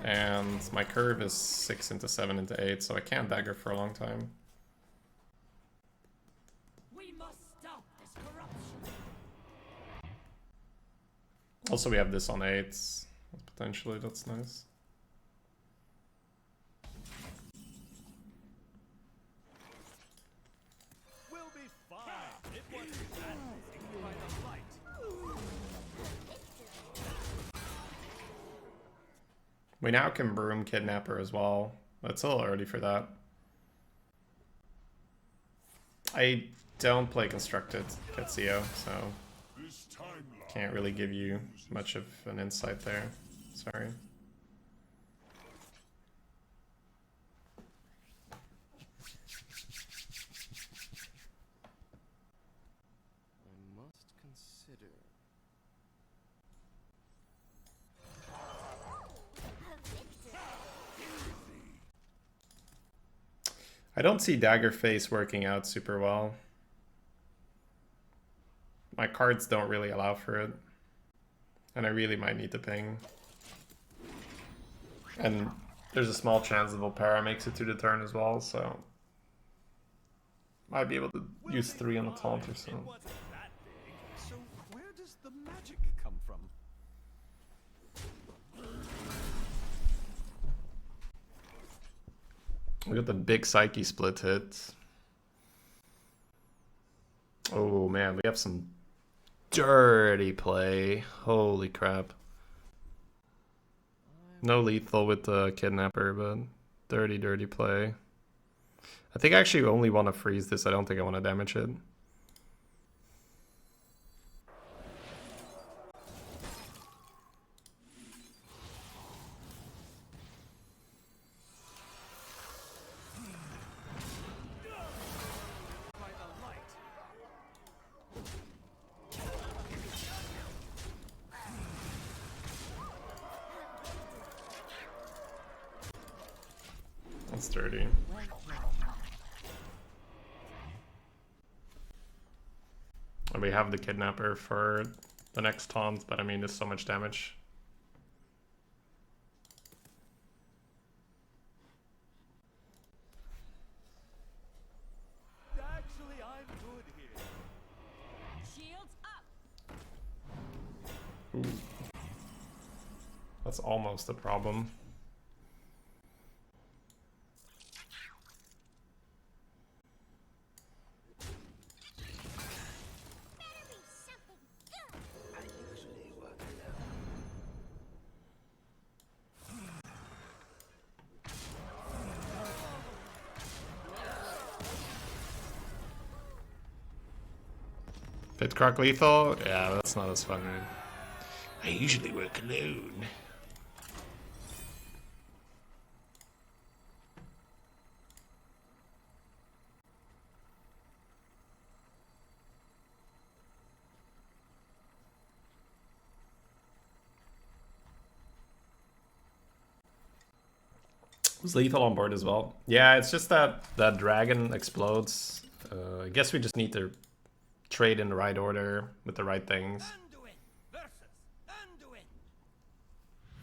And my curve is 6 into 7 into 8, so I can't dagger for a long time. We must stop this corruption. Also, we have this on 8s. Potentially, that's nice. We'll be fine. It was that. By the light. We now can Broom Kidnapper as well. It's a little early for that. I don't play Constructed Ketsuyo, so This timeline can't really give you much of an insight there. Sorry. I must consider. I don't see Dagger Face working out super well. My cards don't really allow for it. And I really might need to ping. And there's a small chance that Volpera makes it to the turn as well, so might be able to use 3 on the taunt or so. It wasn't that big. So where does the magic come from? We got the big Psyche split hit. Oh man, we have some dirty play. Holy crap. No lethal with the Kidnapper, but dirty, dirty play. I think I actually only want to freeze this. I don't think I want to damage it. By the light. That's dirty. And we have the Kidnapper for the next taunt, but I mean, there's so much damage. Actually, I'm good here. Shields up. Ooh. That's almost a problem. Better be something good. I usually work alone. Pitcrock lethal? Yeah, that's not as fun, right? I usually work alone. Was lethal on board as well? Yeah, it's just that that dragon explodes. I guess we just need to trade in the right order with the right things. Anduin versus Anduin.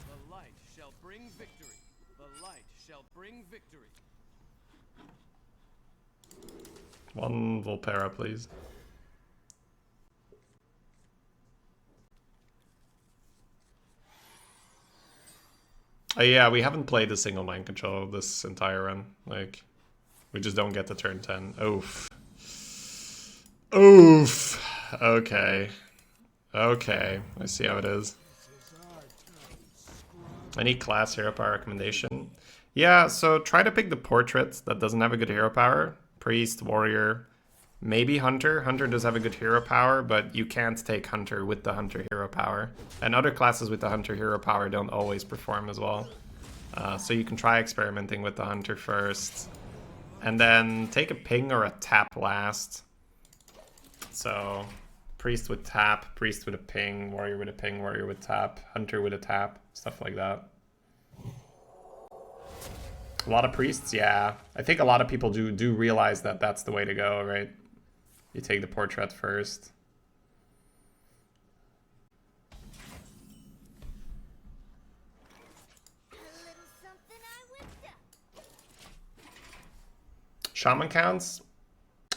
The light shall bring victory. The light shall bring victory. One Volpera, please. Oh yeah, we haven't played a single mind control this entire run. Like, we just don't get to turn 10. Oof. Oof. Okay. Okay, I see how it is. Any class hero power recommendation? Yeah, so try to pick the portrait that doesn't have a good hero power. Priest, warrior, maybe hunter. Hunter does have a good hero power, but you can't take hunter with the hunter hero power. And other classes with the hunter hero power don't always perform as well. So you can try experimenting with the hunter first. And then take a ping or a tap last. So priest with tap, priest with a ping, warrior with a ping, warrior with tap, hunter with a tap, stuff like that. A lot of priests, yeah. I think a lot of people do realize that that's the way to go, right? You take the portrait first. A little something I whipped up. Shaman counts?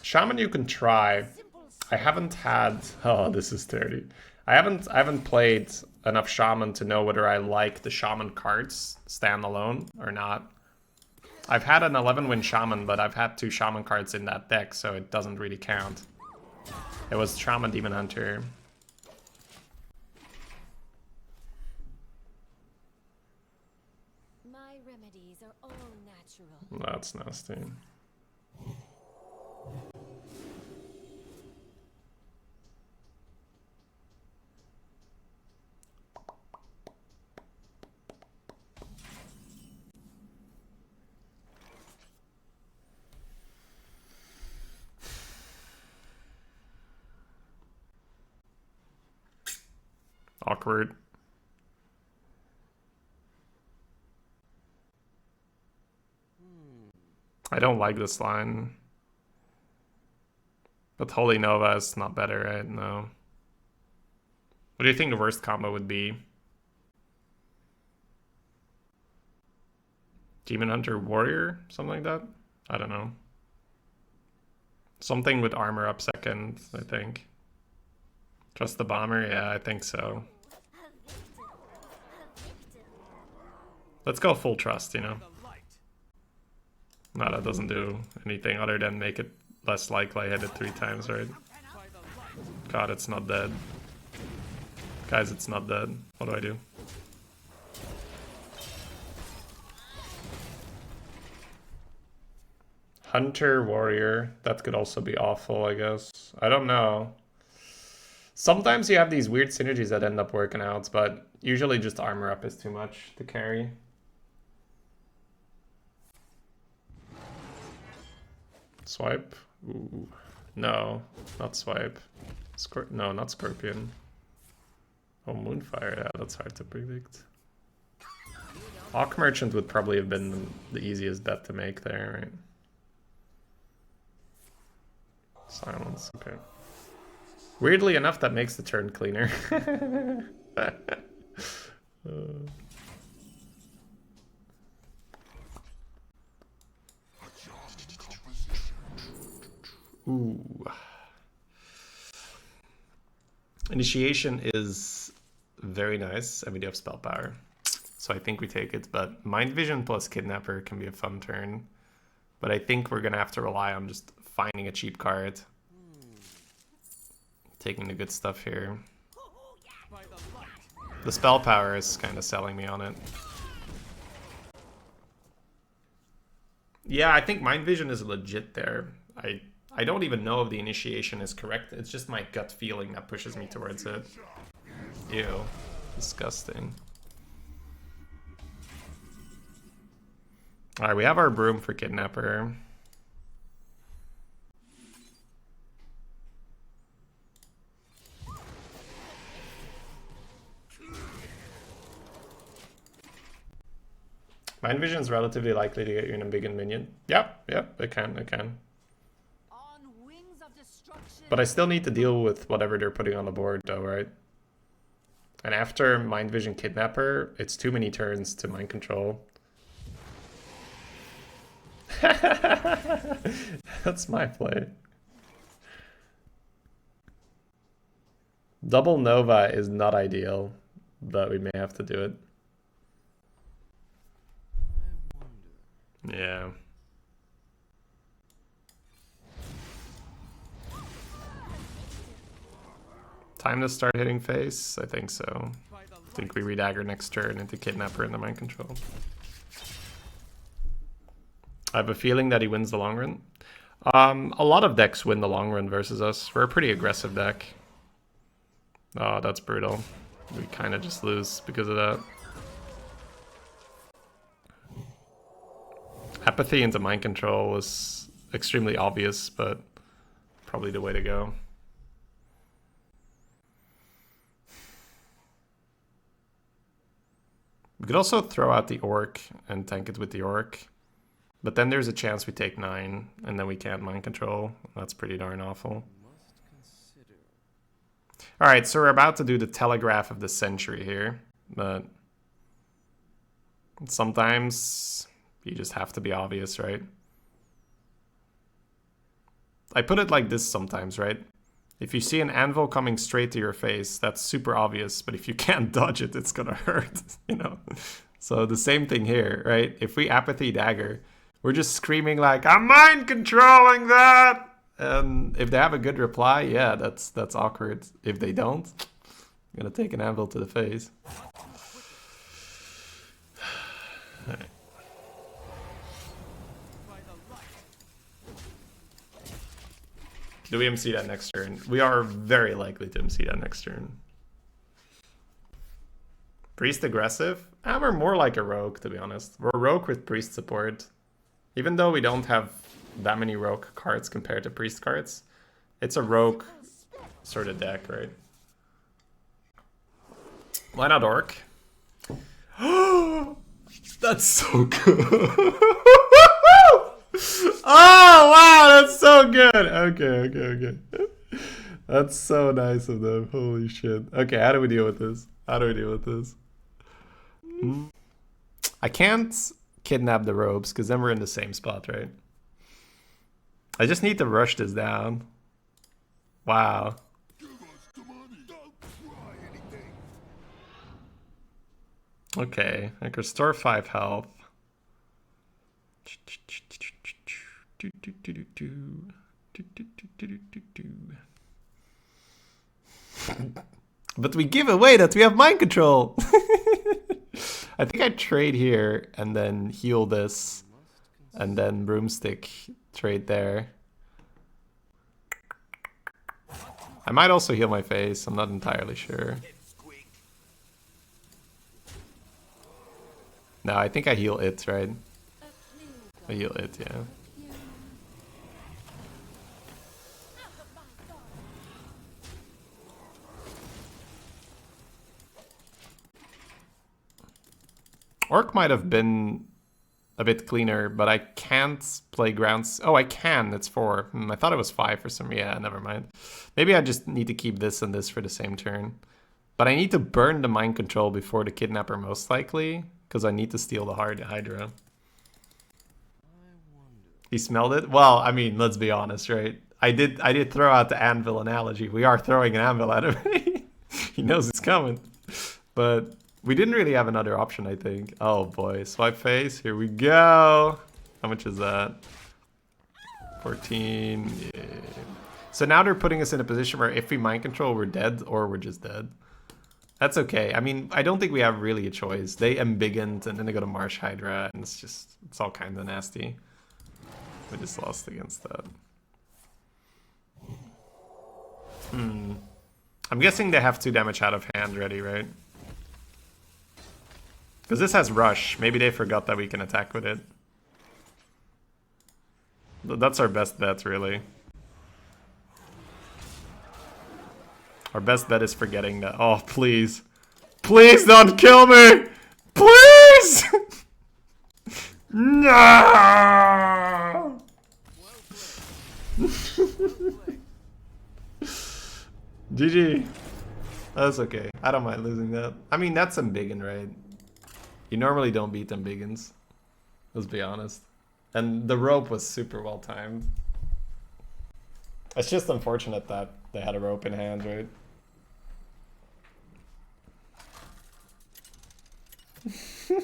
Shaman you can try. I haven't had... Oh, this is dirty. I haven't played enough Shaman to know whether I like the Shaman cards standalone or not. I've had an 11-win Shaman, but I've had 2 Shaman cards in that deck, so it doesn't really count. It was Shaman Demon Hunter. My remedies are all natural. That's nasty. Awkward. I don't like this line. But Holy Nova is not better, right? No. What do you think the worst combo would be? Demon Hunter Warrior, something like that. I don't know. Something with armor up second, I think. Trust the bomber? Yeah, I think so. Let's go full trust, you know. No, that doesn't do anything other than make it less likely I hit it 3 times, right? God, it's not dead. Guys, it's not dead. What do I do? Hunter, Warrior. That could also be awful, I guess. I don't know. Sometimes you have these weird synergies that end up working out, but usually just armor up is too much to carry. Swipe? Ooh. No, not swipe. No, not Scorpion. Oh, Moonfire. Yeah, that's hard to predict. Hawk Merchant would probably have been the easiest bet to make there, right? Silence, okay. Weirdly enough, that makes the turn cleaner. Ooh. Initiation is very nice, and we do have spell power. So I think we take it, but Mind Vision plus Kidnapper can be a fun turn. But I think we're gonna have to rely on just finding a cheap card. Taking the good stuff here. The spell power is kind of selling me on it. Yeah, I think Mind Vision is legit there. I don't even know if the initiation is correct. It's just my gut feeling that pushes me towards it. Ew. Disgusting. Alright, we have our broom for Kidnapper. Mind Vision is relatively likely to get you in a big minion. Yep, it can. On wings of destruction. But I still need to deal with whatever they're putting on the board though, right? And after Mind Vision Kidnapper, it's too many turns to mind control. That's my play. Double Nova is not ideal, but we may have to do it. Yeah. Time to start hitting face? I think so. I think we redagger next turn into Kidnapper into mind control. I have a feeling that he wins the long run. A lot of decks win the long run versus us. We're a pretty aggressive deck. Oh, that's brutal. We kind of just lose because of that. Apathy into mind control was extremely obvious, but probably the way to go. We could also throw out the Orc and tank it with the Orc. But then there's a chance we take 9, and then we can't mind control. That's pretty darn awful. Alright, so we're about to do the Telegraph of the Century here. But sometimes you just have to be obvious, right? I put it like this sometimes, right? If you see an anvil coming straight to your face, that's super obvious. But if you can't dodge it, it's gonna hurt, you know? So the same thing here, right? If we Apathy Dagger, we're just screaming like, I'm mind controlling that! And if they have a good reply, yeah, that's awkward. If they don't, I'm gonna take an anvil to the face. All right. Do we MC that next turn? We are very likely to MC that next turn. Priest aggressive? We're more like a rogue, to be honest. We're a rogue with priest support. Even though we don't have that many rogue cards compared to priest cards, it's a rogue sort of deck, right? Why not Orc? That's so good. Oh, wow, that's so good. Okay. That's so nice of them. Holy shit. Okay, how do we deal with this? I can't kidnap the ropes, because then we're in the same spot, right? I just need to rush this down. Wow. Give us the money. Don't try anything. Okay, I can restore 5 health. But we give away that we have mind control. I think I trade here and then heal this and then broomstick trade there. I might also heal my face, I'm not entirely sure. No, I think I heal it, right? I heal it, yeah. Orc might have been a bit cleaner, but I can't play grounds. Oh, I can. It's 4. I thought it was 5 for some. Yeah, never mind. Maybe I just need to keep this and this for the same turn. But I need to burn the mind control before the kidnapper, most likely, because I need to steal the Hydra. He smelled it? Well, I mean, let's be honest, right? I did throw out the anvil analogy. We are throwing an anvil at him. He knows it's coming. But we didn't really have another option, I think. Oh boy, swipe face. Here we go. How much is that? 14. Yeah. So now they're putting us in a position where if we mind control, we're dead or we're just dead. That's okay. I mean, I don't think we have really a choice. They embiggened and then they go to Marsh Hydra and it's all kind of nasty. We just lost against that. I'm guessing they have 2 damage out of hand ready, right? Because this has rush. Maybe they forgot that we can attack with it. That's our best bet, really. Our best bet is forgetting that. Oh, please. Please don't kill me! Please! No! GG. That's okay. I don't mind losing that. I mean, that's Embiggen, right? You normally don't beat Embiggins. Let's be honest. And the rope was super well timed. It's just unfortunate that they had a rope in hand, right? Anduin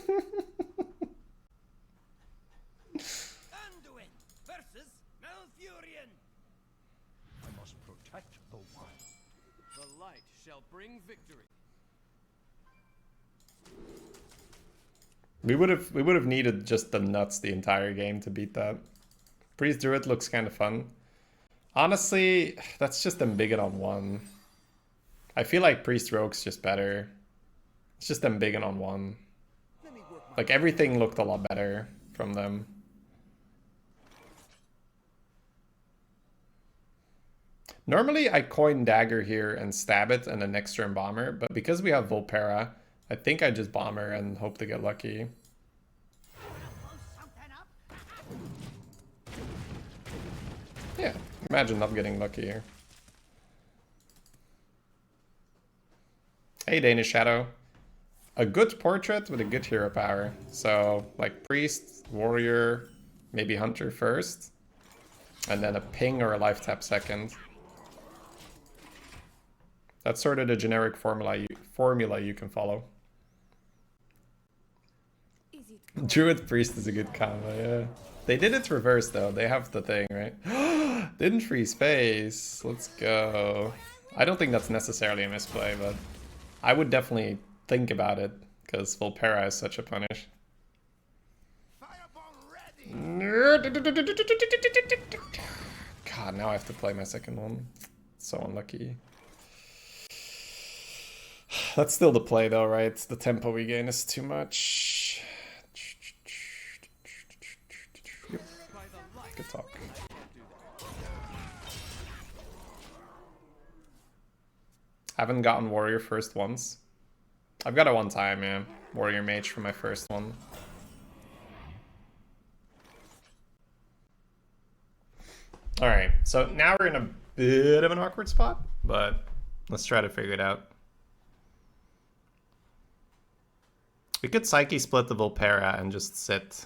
versus Malfurion. I must protect the wild. The light shall bring victory. We would have needed just the nuts the entire game to beat that. Priest Druid looks kind of fun. Honestly, that's just Embiggen on 1. I feel like Priest Rogue's just better. It's just Embiggen on 1. Like, everything looked a lot better from them. Normally, I coin Dagger here and stab it and then next turn Bomber, but because we have Volpera, I think I just Bomber and hope to get lucky. Yeah, imagine not getting lucky here. Hey, Danish Shadow. A good portrait with a good hero power. So, like Priest, Warrior, maybe Hunter first. And then a ping or a life tap second. That's sort of the generic formula you can follow. Druid Priest is a good combo, yeah. They did it reverse though. They have the thing, right? Didn't free space. Let's go. I don't think that's necessarily a misplay, but I would definitely think about it because Volpera is such a punish. God, now I have to play my second one. So unlucky. That's still the play though, right? The tempo we gain is too much. Yep. Good talk. Haven't gotten Warrior first once. I've got it one time, yeah. Warrior Mage for my first one. Alright, so now we're in a bit of an awkward spot, but let's try to figure it out. We could Psyche split the Volpera and just sit.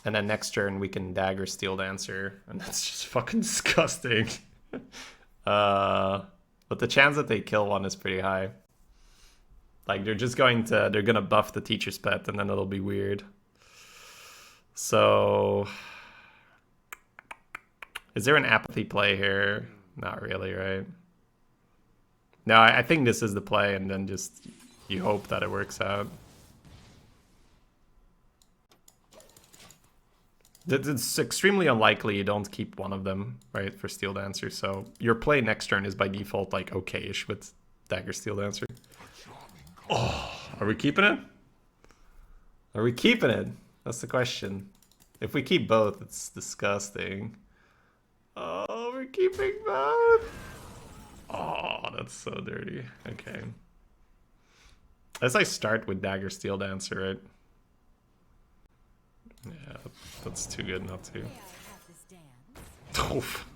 And then next turn we can dagger Steel Dancer. And that's just fucking disgusting. But the chance that they kill one is pretty high. Like they're gonna buff the Teacher's Pet and then it'll be weird. So is there an apathy play here? Not really, right? No, I think this is the play and then just you hope that it works out. It's extremely unlikely you don't keep one of them, right, for Steel Dancer. So your play next turn is by default like okay-ish with Dagger Steel Dancer. Oh, are we keeping it? Are we keeping it? That's the question. If we keep both, it's disgusting. Oh, we're keeping both. Oh, that's so dirty. Okay. As I start with Dagger Steel Dancer, right? Yeah, that's too good not to. Oof.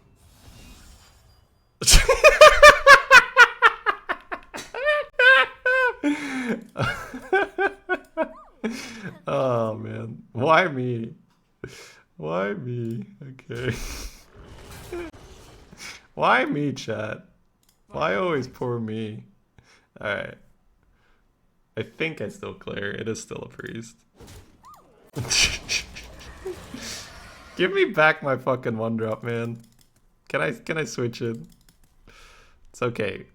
Oh man, why me? Why me? Okay. Why me, chat? Why always poor me? Alright. I think I still clear. It is still a priest. Give me back my fucking 1-drop, man. Can I switch it? It's okay.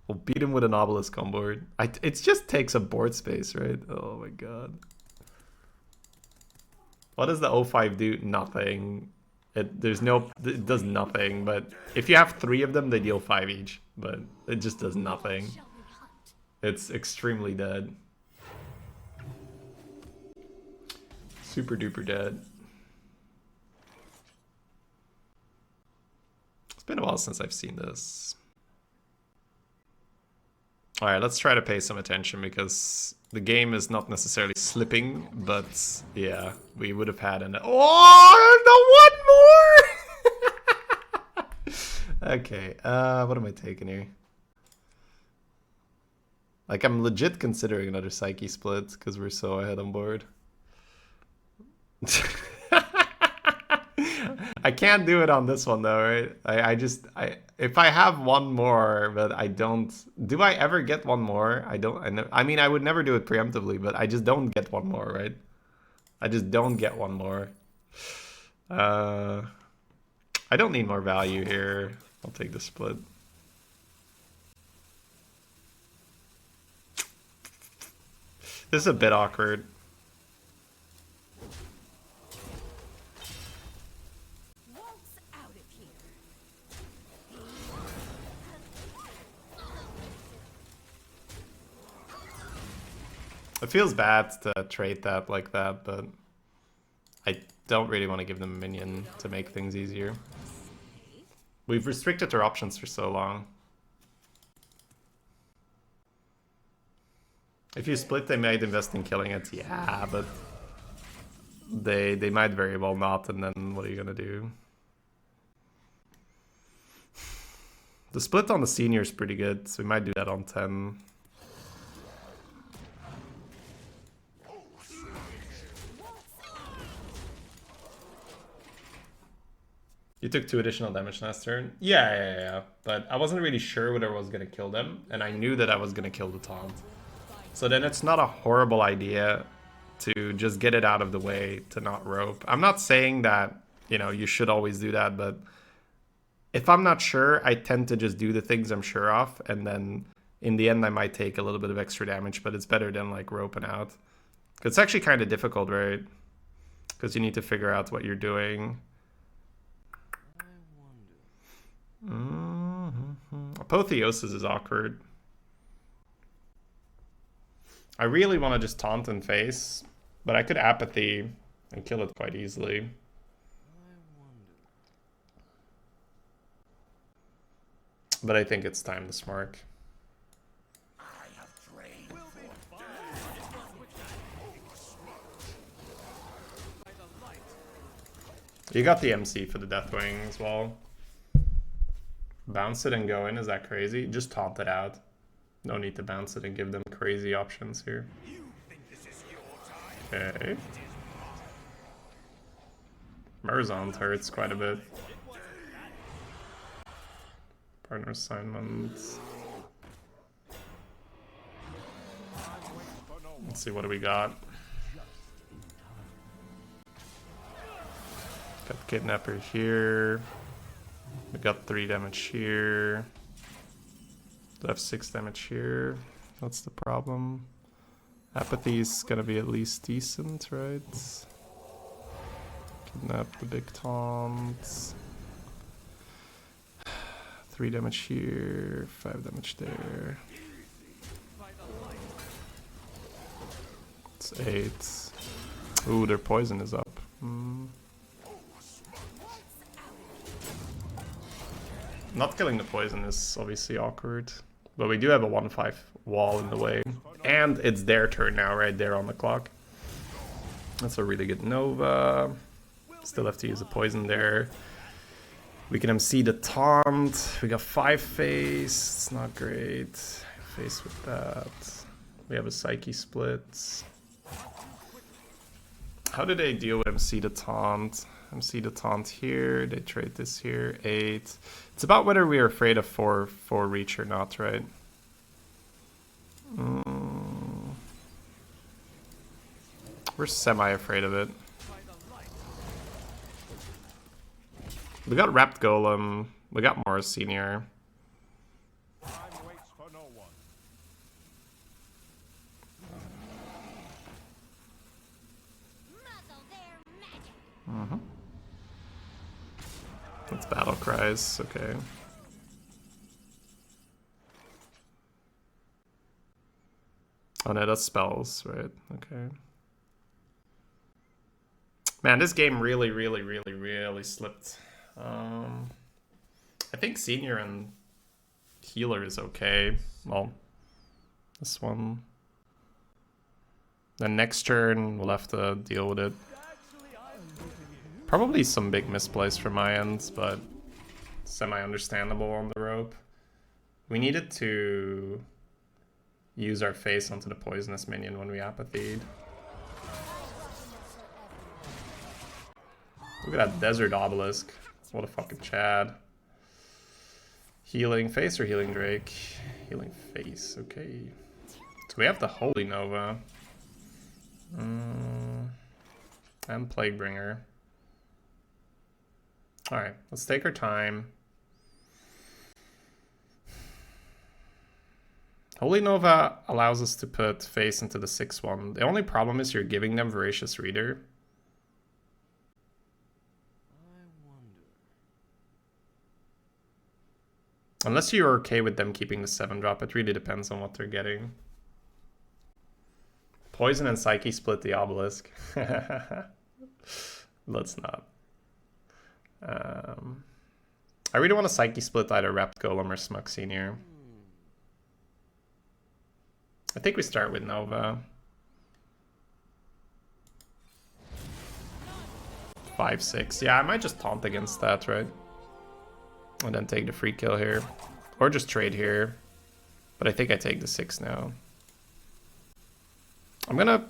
We'll beat him with an obelisk on board. It just takes up board space, right? Oh my god. What does the 05 do? Nothing. It does nothing, but if you have 3 of them, they deal 5 each. But it just does nothing. It's extremely dead. Super duper dead. It's been a while since I've seen this. Alright, let's try to pay some attention because the game is not necessarily slipping, but yeah, we would have had an... Oh, the one more! Okay, what am I taking here? Like, I'm legit considering another Psyche split because we're so ahead on board. I can't do it on this one though, right? If I have one more, but I don't, do I ever get one more? I mean, I would never do it preemptively, but I just don't get one more, right? I just don't get one more. I don't need more value here. I'll take the split. This is a bit awkward. It feels bad to trade that like that, but I don't really want to give them a minion to make things easier. We've restricted their options for so long. If you split, they might invest in killing it. Yeah, but they might very well not, and then what are you gonna do? The split on the senior is pretty good, so we might do that on 10. You took 2 additional damage last turn? Yeah. But I wasn't really sure whether I was going to kill them, and I knew that I was going to kill the taunt. So then it's not a horrible idea to just get it out of the way to not rope. I'm not saying that, you know, you should always do that, but if I'm not sure, I tend to just do the things I'm sure of, and then in the end I might take a little bit of extra damage, but it's better than like roping out. It's actually kind of difficult, right? Because you need to figure out what you're doing. Apotheosis is awkward. I really want to just taunt and face, but I could apathy and kill it quite easily. But I think it's time to smart. You got the MC for the Deathwing as well. Bounce it and go in, is that crazy? Just taunt it out. No need to bounce it and give them crazy options here. Okay. Merzon hurts quite a bit. Partner assignments. Let's see, what do we got? Got Kidnapper here. We got 3 damage here. Do I have 6 damage here? That's the problem. Apathy is gonna be at least decent, right? Kidnap the big taunt. 3 damage here, 5 damage there. It's 8. Ooh, their poison is up. Not killing the poison is obviously awkward. But we do have a 1-5 wall in the way. And it's their turn now, right there on the clock. That's a really good Nova. Still have to use a poison there. We can MC the taunt. We got 5 face. It's not great. Face with that. We have a Psyche split. How do they deal with MC the taunt? MC the taunt here. They trade this here. 8. It's about whether we are afraid of 4 reach or not, right? We're semi-afraid of it. We got Wrapped Golem. We got Morris Senior. That's Battle Cries, okay. Oh no, that's spells, right? Okay. Man, this game really slipped. I think Senior and Healer is okay. Well, this one. Then next turn, we'll have to deal with it. Probably some big misplays from my end, but semi-understandable on the rope. We needed to use our face onto the poisonous minion when we apathied. Look at that Desert Obelisk. What a fucking Chad. Healing face or healing Drake? Healing face, okay. So we have the Holy Nova. And Plaguebringer. Alright, let's take our time. Holy Nova allows us to put face into the 6-1. The only problem is you're giving them Voracious Reader. Unless you're okay with them keeping the 7-drop, it really depends on what they're getting. Poison and Psyche split the obelisk. Let's not. I really want a Psyche split either Wrapped Golem or Smug Senior. I think we start with Nova. 5-6. Yeah, I might just taunt against that, right? And then take the free kill here. Or just trade here. But I think I take the 6 now. I'm gonna...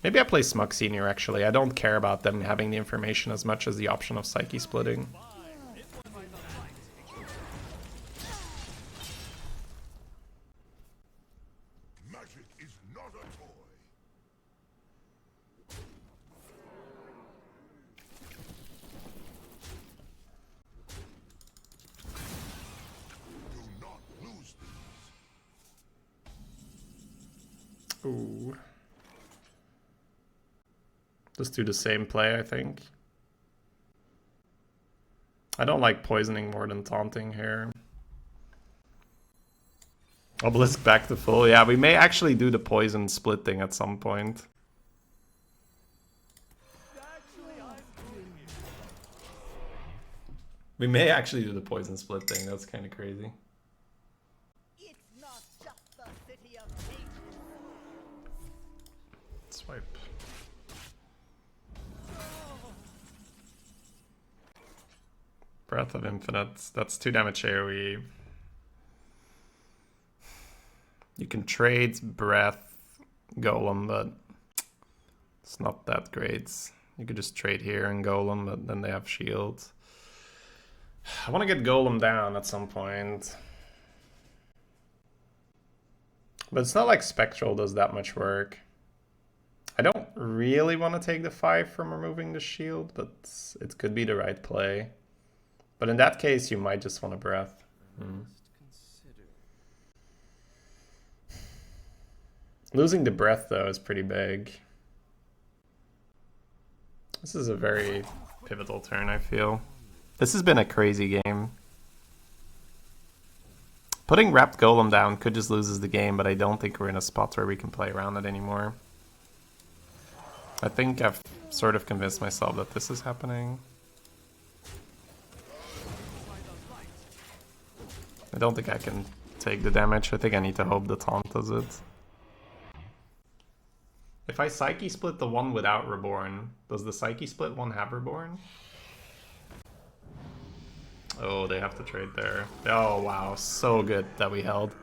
Maybe I play Smug Senior, actually. I don't care about them having the information as much as the option of Psyche splitting. Magic is not a toy. Do not lose these. Ooh. Just do the same play, I think. I don't like poisoning more than taunting here. Obelisk back to full. Yeah, we may actually do the poison split thing at some point. We may actually do the poison split thing. That's kind of crazy. It's not just the city of Hades. Swipe. Breath of Infinite. That's 2 damage AoE. You can trade Breath, Golem, but it's not that great. You could just trade here and Golem, but then they have shield. I want to get Golem down at some point. But it's not like Spectral does that much work. I don't really want to take the 5 from removing the shield, but it could be the right play. But in that case, you might just want a Breath. Losing the Breath, though, is pretty big. This is a very pivotal turn, I feel. This has been a crazy game. Putting Wrapped Golem down could just loses the game, but I don't think we're in a spot where we can play around it anymore. I think I've sort of convinced myself that this is happening. I don't think I can take the damage. I think I need to hope the taunt does it. If I Psyche split the one without Reborn, does the Psyche split one have Reborn? Oh, they have to trade there. Oh, wow. So good that we held.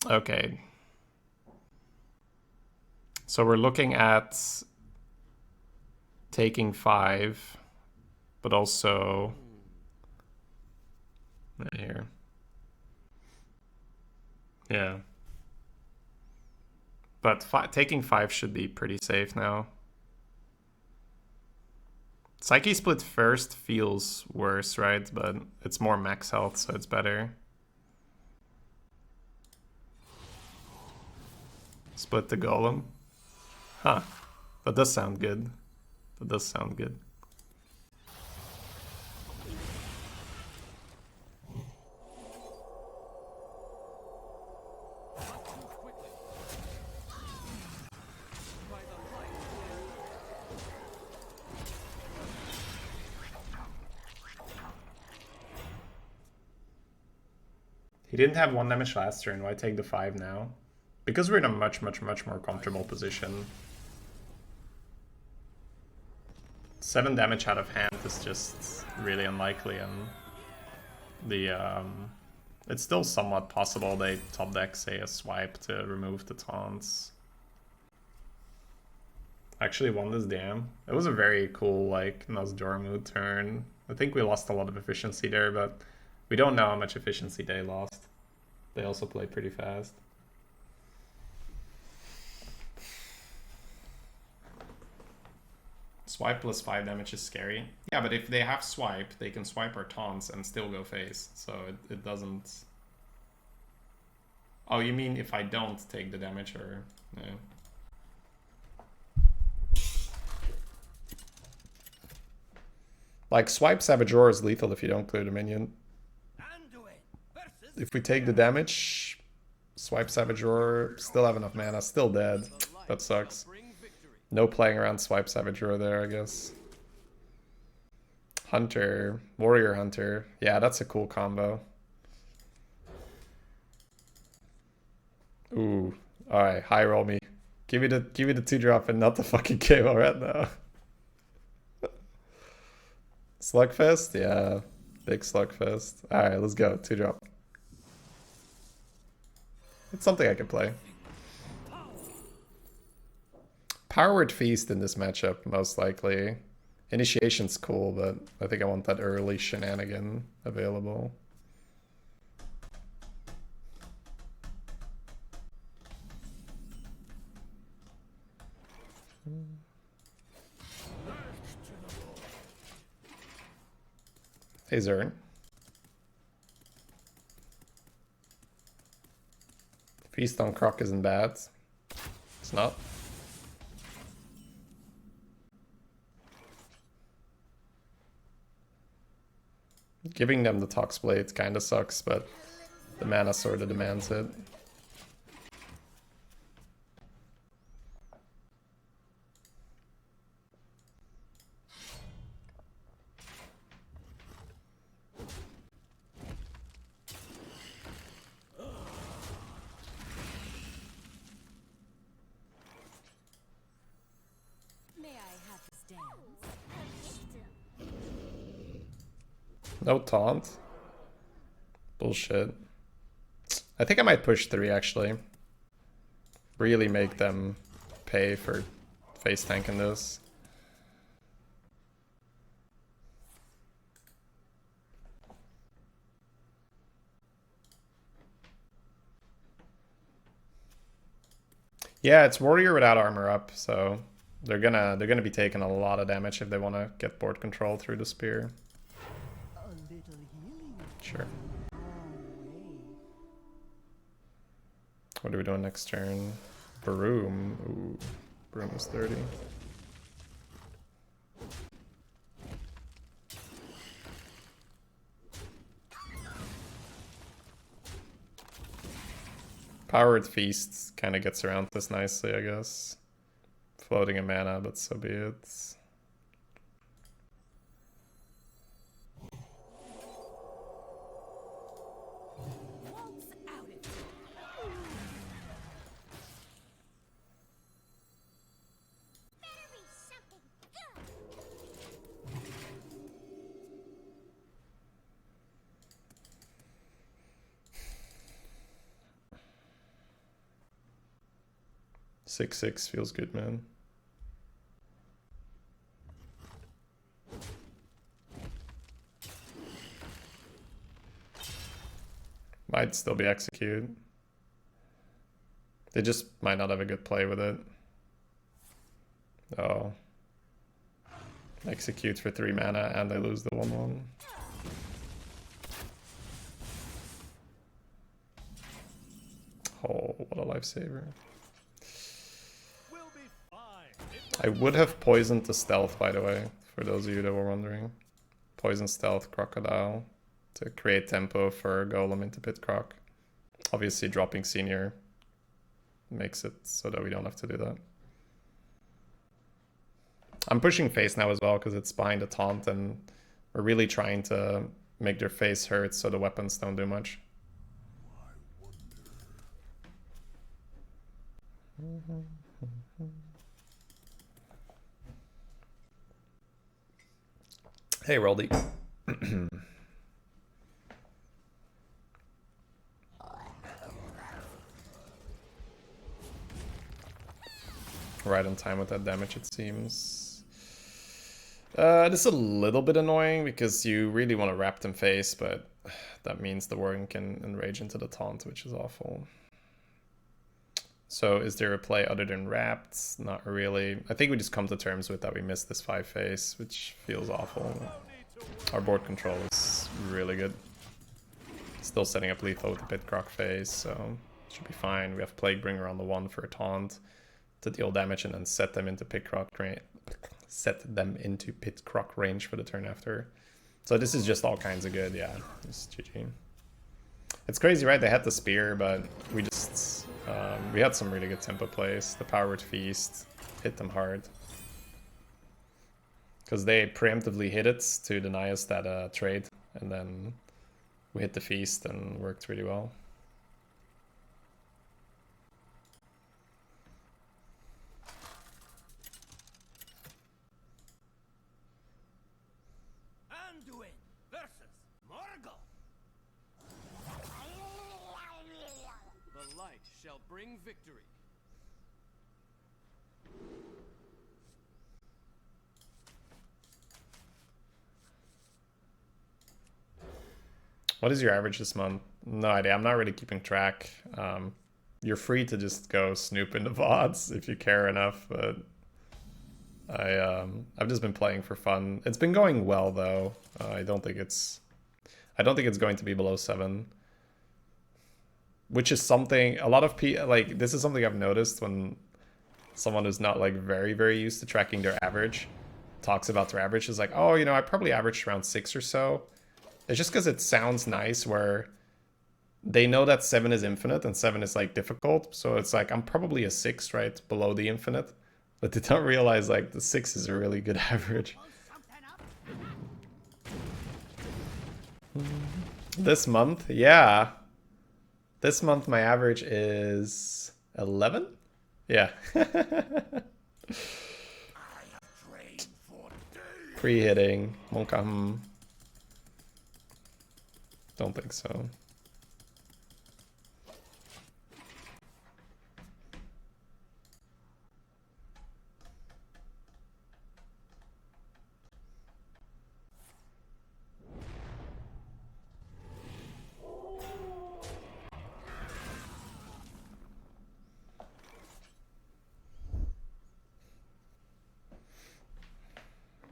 Okay. So we're looking at taking 5, but also here. Yeah. But taking 5 should be pretty safe now. Psyche split first feels worse, right? But it's more max health, so it's better. Split the Golem. Huh. That does sound good. That does sound good. He didn't have 1 damage last turn. Why take the 5 now? Because we're in a much more comfortable position. 7 damage out of hand is just really unlikely, and the it's still somewhat possible they top deck, say, a swipe to remove the taunts. Actually won this damn. It was a very cool, like, Nosdormu turn. I think we lost a lot of efficiency there, but we don't know how much efficiency they lost. They also play pretty fast. Swipe plus 5 damage is scary. Yeah, but if they have swipe, they can swipe our taunts and still go face. So it doesn't... Oh, you mean if I don't take the damage, or... No. Like, swipe Savage Roar is lethal if you don't clear the minion. If we take the damage, swipe Savage Roar, still have enough mana, still dead. That sucks. No playing around swipe Savage Roar there, I guess. Hunter, Warrior Hunter. Yeah, that's a cool combo. Ooh, alright, high roll me. Give me the 2-drop and not the fucking KO right now. Slugfest? Yeah, big Slugfest. Alright, let's go, 2-drop. It's something I can play. Power Word Feast in this matchup, most likely. Initiation's cool, but I think I want that early shenanigan available. Hey, Zern. Feast on Croc isn't bad. It's not. Giving them the Tox Blades kind of sucks, but the mana sort of demands it. No taunt. Bullshit. I think I might push 3 actually. Really make them pay for face tanking this. Yeah, it's warrior without armor up, so they're gonna be taking a lot of damage if they want to get board control through the spear. A little healing. Sure. Way. What are we doing next turn? Broom. Ooh, Broom is 30. Powered Feast kind of gets around this nicely, I guess. Floating a mana, but so be it. Waltz out it. Better be something good. 6/6 feels good, man. Might still be execute. They just might not have a good play with it. Oh. Executes for 3 mana and they lose the 1/1. Oh, what a lifesaver. We'll be fine. I would have poisoned the stealth, by the way, for those of you that were wondering. Poison stealth, crocodile, to create tempo for golem into pit croc. Obviously dropping senior makes it so that we don't have to do that. I'm pushing face now as well because it's behind the taunt and we're really trying to make their face hurt so the weapons don't do much. Hey, Roldy. Right on time with that damage, it seems. This is a little bit annoying because you really want to wrap them face, but that means the warden can enrage into the taunt, which is awful. So is there a play other than wrapped? Not really. I think we just come to terms with that we missed this 5 face, which feels awful. Our board control is really good. Still setting up lethal with the pit croc phase, so should be fine. We have Plague Bringer on the 1 for a taunt to deal damage and then set them into pit croc range for the turn after. So this is just all kinds of good, yeah. Just GG. It's crazy, right? They had the spear, but we just we had some really good tempo plays. The Powered Feast hit them hard. Because they preemptively hit it to deny us that trade, and then we hit the feast and worked really well. Anduin versus Morgul. The light shall bring victory. What is your average this month? No idea. I'm not really keeping track. You're free to just go snoop into VODs if you care enough, but I've just been playing for fun. It's been going well though. I don't think it's going to be below 7. Which is something a lot of people like. This is something I've noticed when someone who's not like very, very used to tracking their average talks about their average. Is like, oh, you know, I probably averaged around 6 or so. It's just because it sounds nice where they know that 7 is infinite and 7 is like difficult. So it's like, I'm probably a 6, right? Below the infinite. But they don't realize like the 6 is a really good average. This month, yeah. This month my average is 11? Yeah. Pre-hitting. Monka. Don't think so.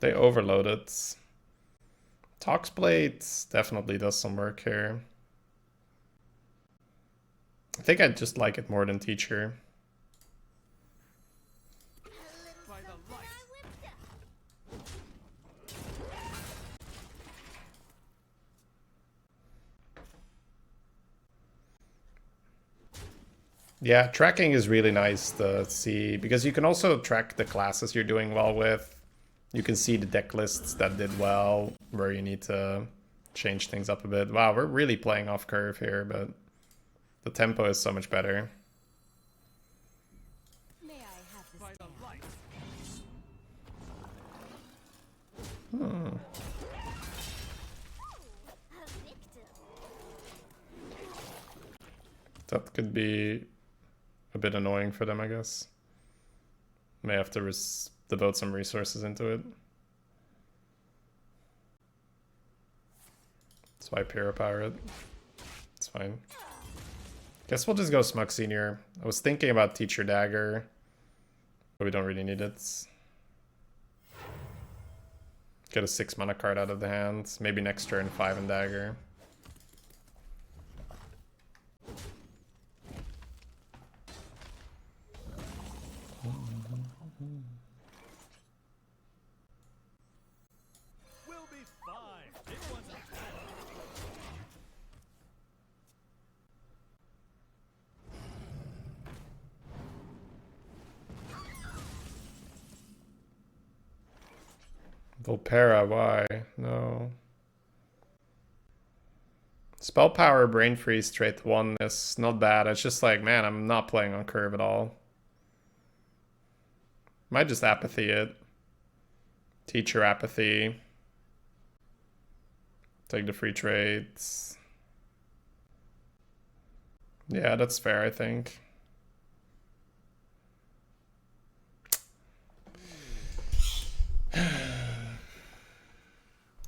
They overloaded. Toxblade definitely does some work here. I think I just like it more than Teacher. By the light. Yeah, tracking is really nice to see because you can also track the classes you're doing well with. You can see the deck lists that did well, where you need to change things up a bit. Wow, we're really playing off curve here, but the tempo is so much better. May I have this? By the light. A victim. That could be a bit annoying for them, I guess. May have to devote some resources into it. Swipe Hero Pirate. It's fine. Guess we'll just go Smug Senior. I was thinking about Teacher Dagger, but we don't really need it. Get a 6 mana card out of the hand. Maybe next turn 5 and Dagger. We'll be fine. It wasn't bad. Volpera, why? No. Spell Power, Brain Freeze, straight to 1 is not bad. It's just like, man, I'm not playing on curve at all. Might just Apathy it. Teacher Apathy. Take the free trades. Yeah, that's fair, I think.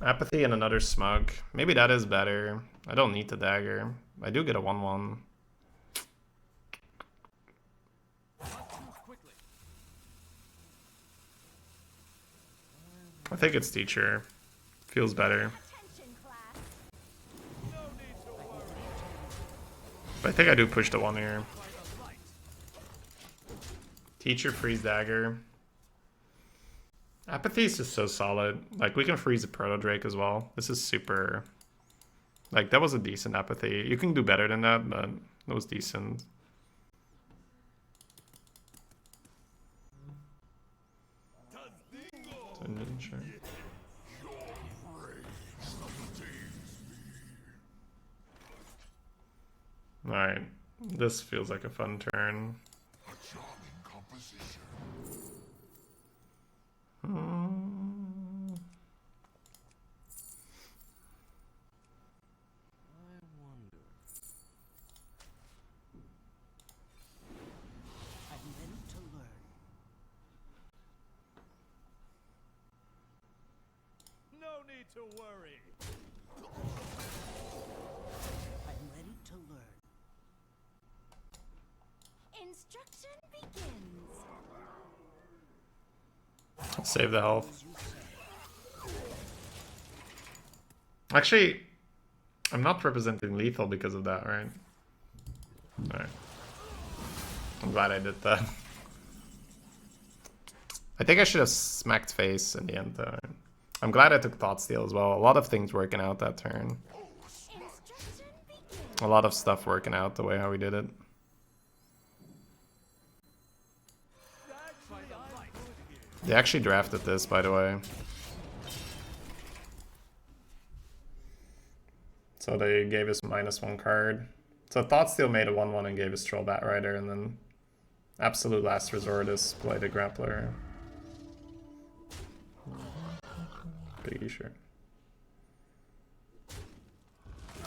Apathy and another Smug. Maybe that is better. I don't need the Dagger. I do get a 1/1. Not too quickly. I think it's Teacher. Feels better. Attention, class. No need to worry. But I think I do push the 1 here. By the light. Teacher, freeze Dagger. Apathy is just so solid. Like, we can freeze a Proto Drake as well. This is super... Like, that was a decent Apathy. You can do better than that, but it was decent. Sure. Alright, this feels like a fun turn. A charming composition. I wonder. I'm ready to learn. No need to worry. I'm ready to learn. Instruction begins. I'll save the health. As you say. Actually, I'm not representing lethal because of that, right? Alright. I'm glad I did that. I think I should have smacked face in the end, though. I'm glad I took Thought Steal as well. A lot of things working out that turn. Instruction begins. A lot of stuff working out the way how we did it. By the light. They actually drafted this, by the way. So they gave us -1 card. So Thought Steal made a 1/1 and gave us Troll Bat Rider, and then Absolute Last Resort is played a Grappler. Biggie shirt.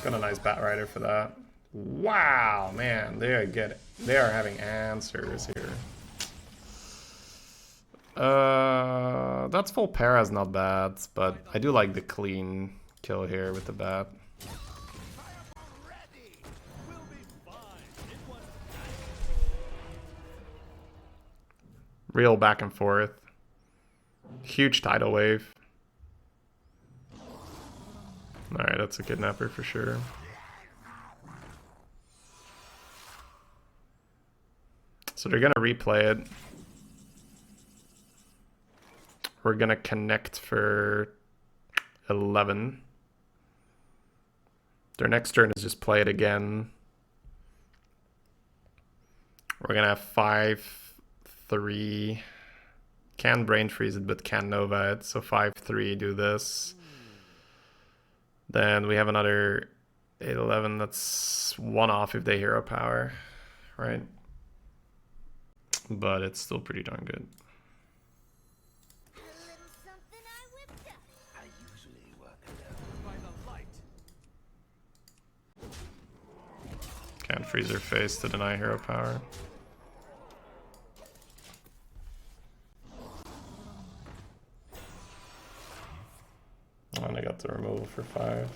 Got a nice Bat Rider for that. Wow, man, they are having answers here. That's full para's not bad, but I do like the clean kill here with the bat. Real back and forth. Huge tidal wave. Alright, that's a kidnapper for sure. So they're gonna replay it. We're gonna connect for 11. Their next turn is just play it again. We're gonna have 5-3. Can brain freeze it, but can Nova it. So 5-3, do this. Then we have another 8-11. That's 1 off if they hero power, right? But it's still pretty darn good. A little something I whipped up. I usually work alone by the light. Can't freeze her face to deny hero power. And I got the removal for 5.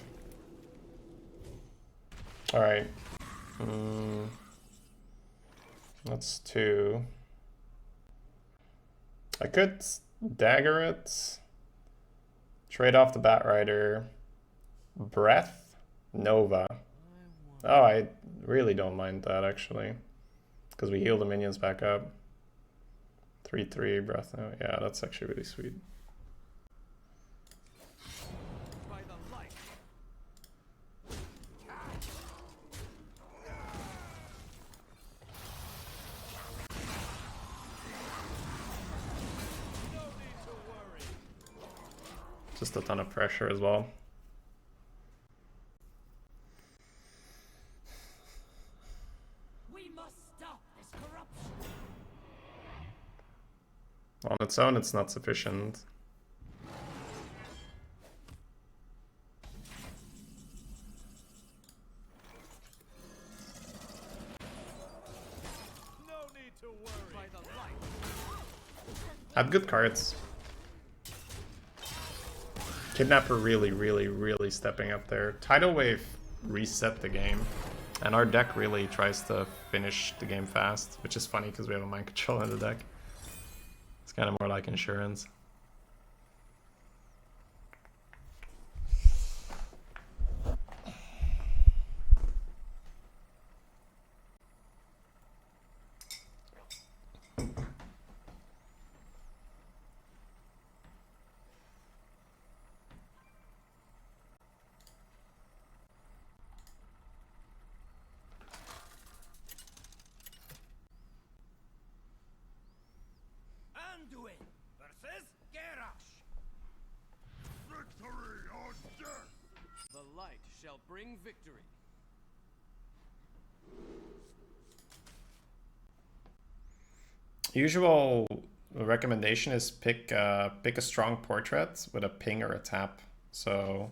Alright. That's 2. I could dagger it. Trade off the Bat Rider. Breath. Nova. Oh, I really don't mind that actually. Because we heal the minions back up. 3-3 breath. Oh, yeah, that's actually really sweet. By the light. No need to worry. Just a ton of pressure as well. We must stop this corruption. On its own, it's not sufficient. No need to worry. By the light. Had good cards. Kidnapper really stepping up there. Tidal Wave reset the game. And our deck really tries to finish the game fast, which is funny because we have a mind control in the deck. It's kind of more like insurance. Anduin versus Garrosh. Victory or death! The light shall bring victory. Usual recommendation is pick a strong portrait with a ping or a tap. So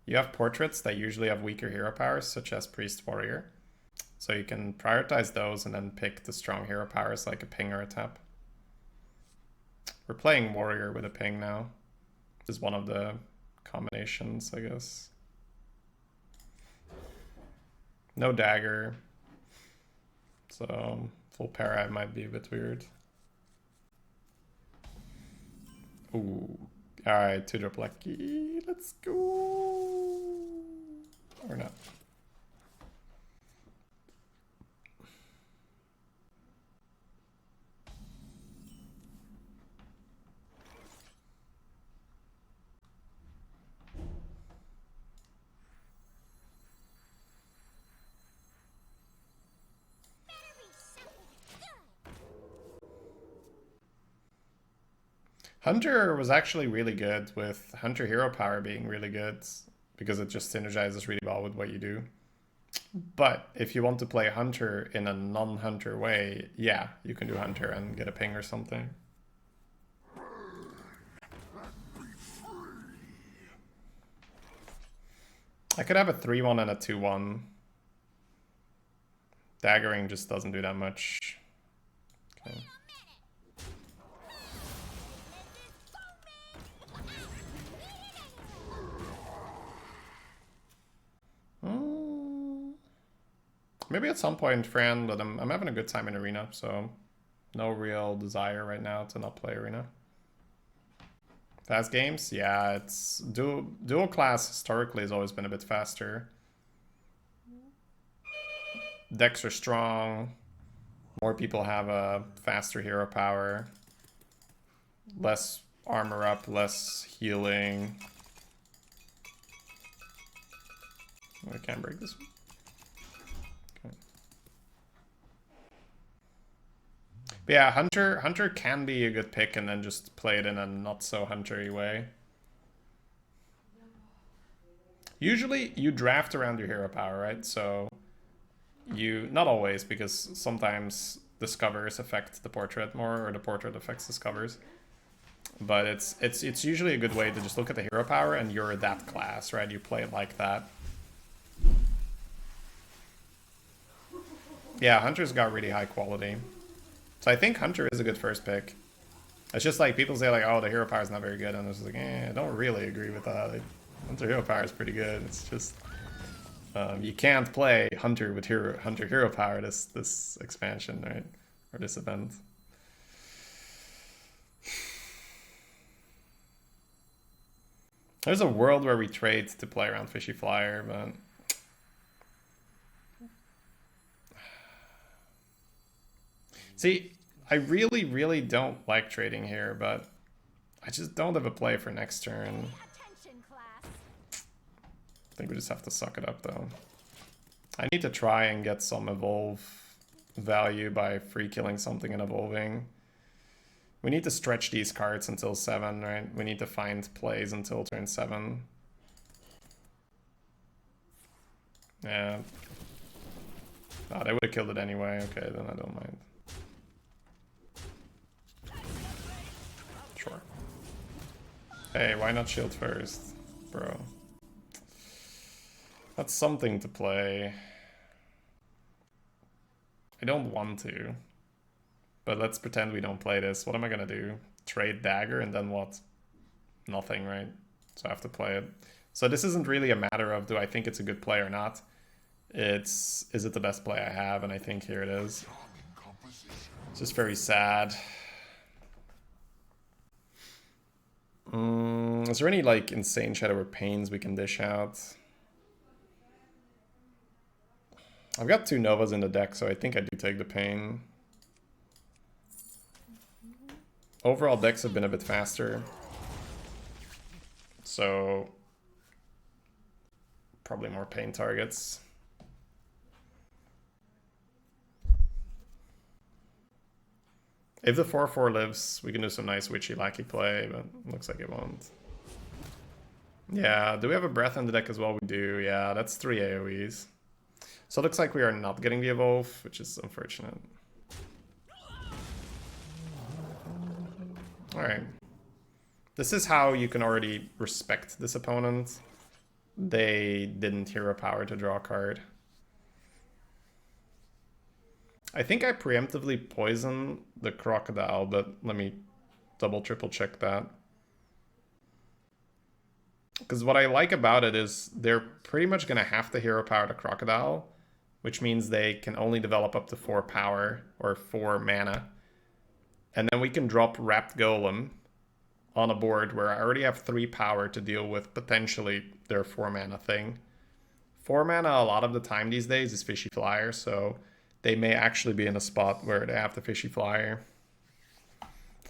you have portraits that usually have weaker hero powers, such as Priest Warrior. So you can prioritize those and then pick the strong hero powers like a ping or a tap. We're playing Warrior with a ping now. This is one of the combinations, I guess. No dagger. So full para might be a bit weird. Ooh. Alright, 2-drop lucky. Let's go. Or not. Better be something good. Hunter was actually really good, with Hunter hero power being really good because it just synergizes really well with what you do. But if you want to play Hunter in a non-Hunter way, yeah, you can do Hunter and get a ping or something. I could have a 3-1 and a 2-1. Daggering just doesn't do that much. Okay. Maybe at some point, Fran, but I'm having a good time in Arena, so no real desire right now to not play Arena. Fast games? Yeah, it's dual class historically has always been a bit faster. Decks are strong. More people have a faster hero power. Less armor up, less healing. I can't break this one. Okay. But yeah, Hunter can be a good pick and then just play it in a not so hunter-y way. Usually you draft around your hero power, right? So you, not always, because sometimes discovers affect the portrait more, or the portrait affects discovers. But it's usually a good way to just look at the hero power and you're that class, right? You play it like that. Yeah, Hunter's got really high quality. So I think Hunter is a good first pick. It's just like people say like, oh, the hero power is not very good, and it's like, I don't really agree with that. Like, Hunter hero power is pretty good. It's just you can't play Hunter with Hunter hero power this expansion, right? Or this event. There's a world where we trade to play around Fishy Flyer, but see, I really, really don't like trading here, but I just don't have a play for next turn. Attention, class. I think we just have to suck it up, though. I need to try and get some evolve value by free killing something and evolving. We need to stretch these cards until 7, right? We need to find plays until turn 7. Yeah. Oh, they would have killed it anyway. Okay, then I don't mind. Sure. Hey, why not shield first, bro? That's something to play. I don't want to. But let's pretend we don't play this. What am I gonna do? Trade dagger and then what? Nothing, right? So I have to play it. So this isn't really a matter of do I think it's a good play or not. It's is it the best play I have? And I think here it is. It's just very sad. Is there any like insane Shadow or Pains we can dish out? I've got 2 Novas in the deck, so I think I do take the Pain. Overall decks have been a bit faster. So probably more Pain targets. If the 4/4 lives, we can do some nice witchy lackey play, but looks like it won't. Yeah, do we have a breath in the deck as well? We do, yeah, that's 3 AoEs. So it looks like we are not getting the evolve, which is unfortunate. Alright. This is how you can already respect this opponent. They didn't hero power to draw a card. I think I preemptively poison the crocodile, but let me double triple check that. Because what I like about it is they're pretty much going to have to hero power the crocodile, which means they can only develop up to 4 power or 4 mana. And then we can drop Wrapped Golem on a board where I already have 3 power to deal with potentially their 4 mana thing. 4 mana a lot of the time these days is Fishy Flyer, so they may actually be in a spot where they have the Fishy Flyer.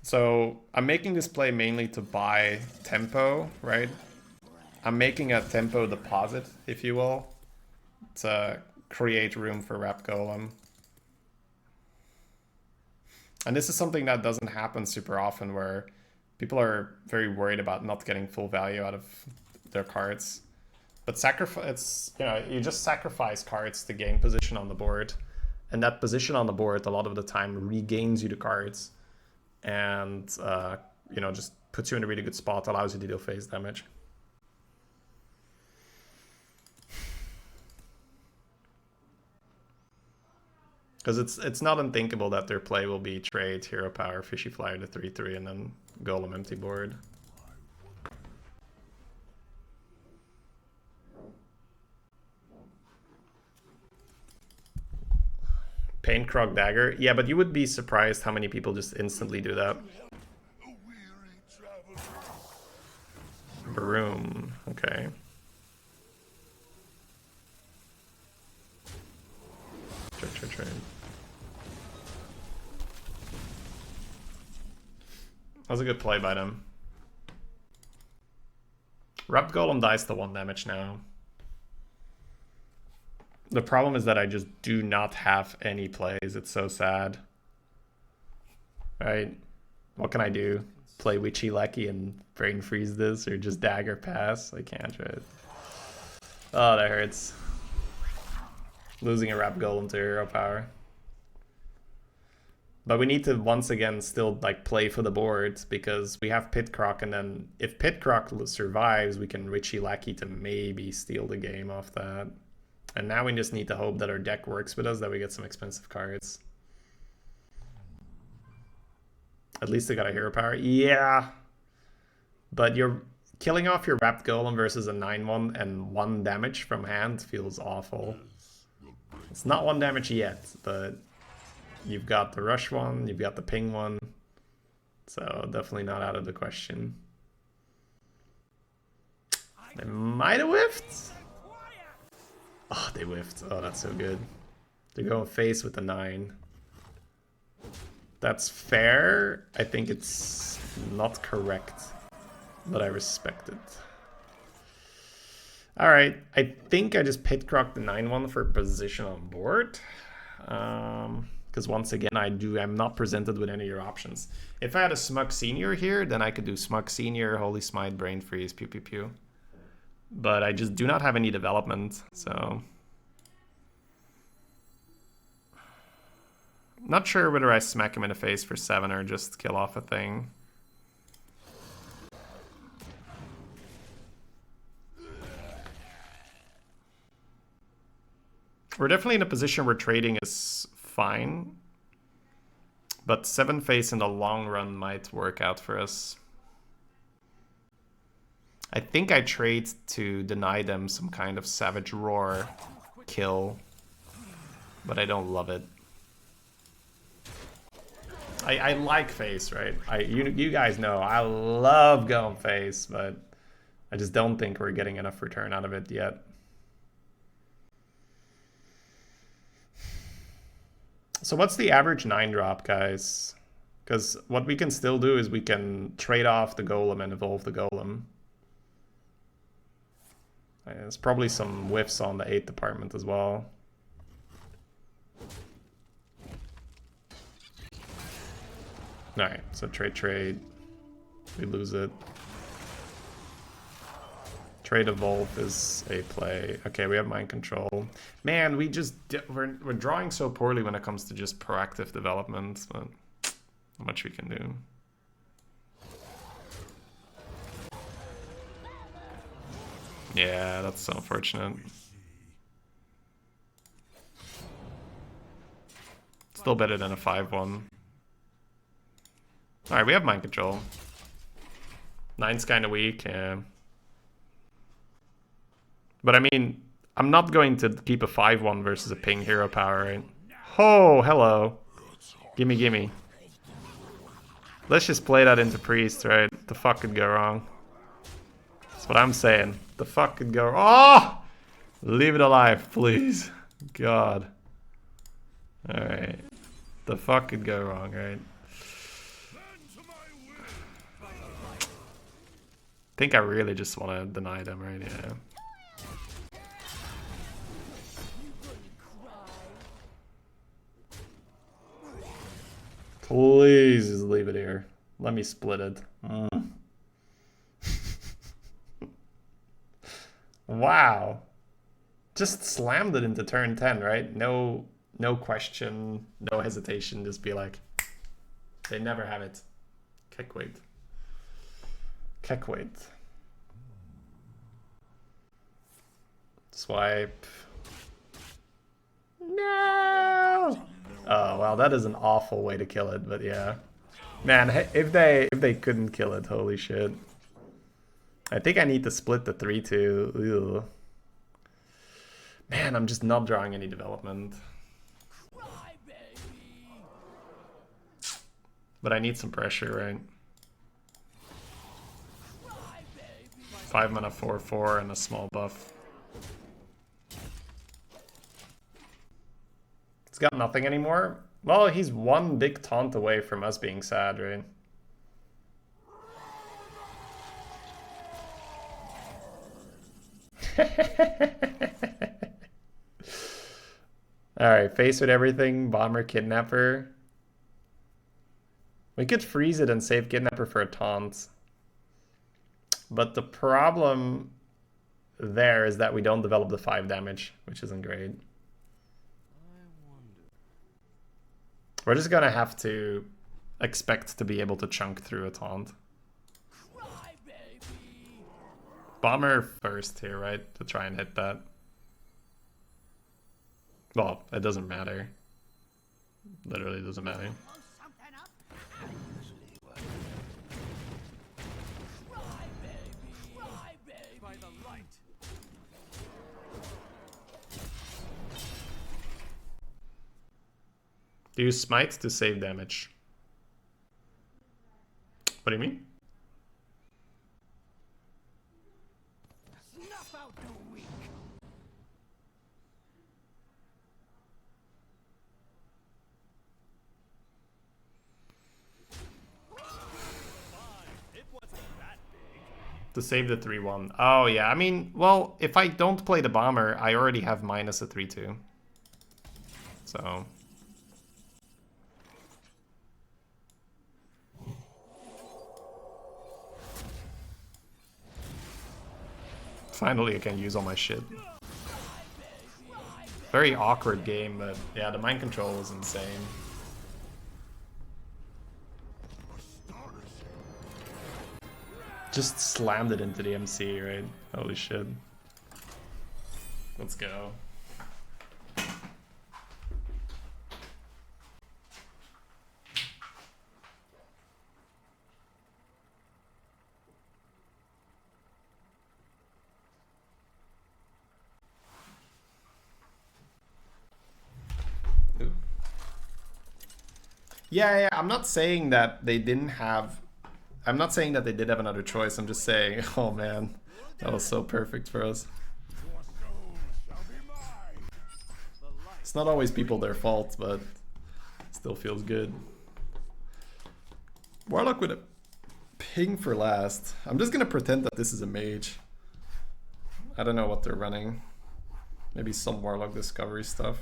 So I'm making this play mainly to buy tempo, right? I'm making a tempo deposit, if you will, to create room for Wrapped Golem. And this is something that doesn't happen super often, where people are very worried about not getting full value out of their cards. But sacrifice, you just sacrifice cards to gain position on the board. And that position on the board, a lot of the time, regains you the cards. And, just puts you in a really good spot, allows you to deal phase damage. Because it's not unthinkable that their play will be trade, hero power, fishy flyer to 3/3, and then golem empty board. Pain Krog Dagger. Yeah, but you would be surprised how many people just instantly do that. A weary traveler. Broom. Okay. Trade. That was a good play by them. Wrapped Golem dies to 1 damage now. The problem is that I just do not have any plays. It's so sad. Right? What can I do? Play Witchy Lucky and brain freeze this, or just dagger pass? I can't, right? Oh, that hurts. Losing a Wrapped Golem to hero power. But we need to once again still like play for the board, because we have Pit Croc, and then if Pit Croc survives, we can Witchy Lucky to maybe steal the game off that. And now we just need to hope that our deck works with us, that we get some expensive cards. At least they got a hero power. Yeah. But you're killing off your Wrapped Golem versus a 9/1 and 1 damage from hand feels awful. It's not 1 damage yet, but you've got the rush one, you've got the ping one. So definitely not out of the question. They might have whiffed. Oh, they whiffed. Oh, that's so good. They're going face with the 9. That's fair. I think it's not correct, but I respect it. All right, I think I just Pit Croc the 9/1 for position on board. Because once again, I'm not presented with any of your options. If I had a Smug Senior here, then I could do Smug Senior, Holy Smite, Brain Freeze, pew pew pew. But I just do not have any development, so... Not sure whether I smack him in the face for 7 or just kill off a thing. We're definitely in a position where trading is fine. But 7 face in the long run might work out for us. I think I trade to deny them some kind of Savage Roar kill, but I don't love it. I like face, right? You guys know I love going face, but I just don't think we're getting enough return out of it yet. So what's the average 9-drop, guys? Because what we can still do is we can trade off the Golem and evolve the Golem. There's probably some whiffs on the 8th department as well. Alright, so trade. We lose it. Trade evolve is a play. Okay, we have mind control. Man, we're drawing so poorly when it comes to just proactive development, but not much we can do. Yeah, that's so unfortunate. Still better than a 5/1. Alright, we have mind control. 9's kind of weak, yeah. But I mean, I'm not going to keep a 5/1 versus a ping hero power, right? Oh, hello. Gimme. Let's just play that into priest, right? The fuck could go wrong? That's what I'm saying. The fuck could go... Oh! Leave it alive, please. God. Alright. The fuck could go wrong, right? I think I really just want to deny them, right? Yeah. Please just leave it here. Let me split it. Wow. Just slammed it into turn 10, right? No question, no hesitation. Just be like, they never have it. Kick weight. Swipe. No! Oh, well, that is an awful way to kill it, but yeah. Man, if they couldn't kill it, holy shit. I think I need to split the 3-2. Man, I'm just not drawing any development. But I need some pressure, right? 5 mana 4/4 and a small buff. He's got nothing anymore. Well, he's one big taunt away from us being sad, right? Alright, face with everything. Bomber, Kidnapper. We could freeze it and save Kidnapper for a taunt. But the problem there is that we don't develop the 5 damage, which isn't great. We're just gonna have to expect to be able to chunk through a taunt. Bomber first here, right? To try and hit that. Well, it doesn't matter. Literally doesn't matter. Do you smite to save damage? What do you mean? Snuff out the weak. To save the 3-1. Oh yeah, I mean, well, if I don't play the bomber, I already have minus a 3-2. So... Finally, I can use all my shit. Very awkward game, but yeah, the mind control was insane. Just slammed it into the MC, right? Holy shit. Let's go. Yeah, I'm not saying that they didn't have... I'm not saying that they did have another choice. I'm just saying, oh man, that was so perfect for us. It's not always people their fault, but it still feels good. Warlock with a ping for last. I'm just gonna pretend that this is a mage. I don't know what they're running. Maybe some Warlock Discovery stuff.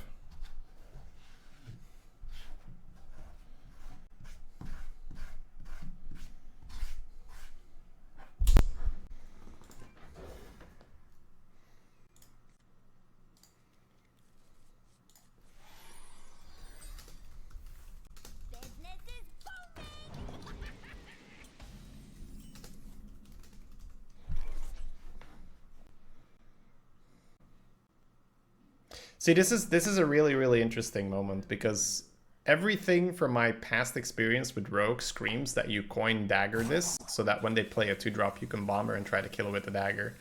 See, this is a really interesting moment because everything from my past experience with Rogue screams that you coin dagger this so that when they play a 2-drop you can bomber and try to kill it with the dagger.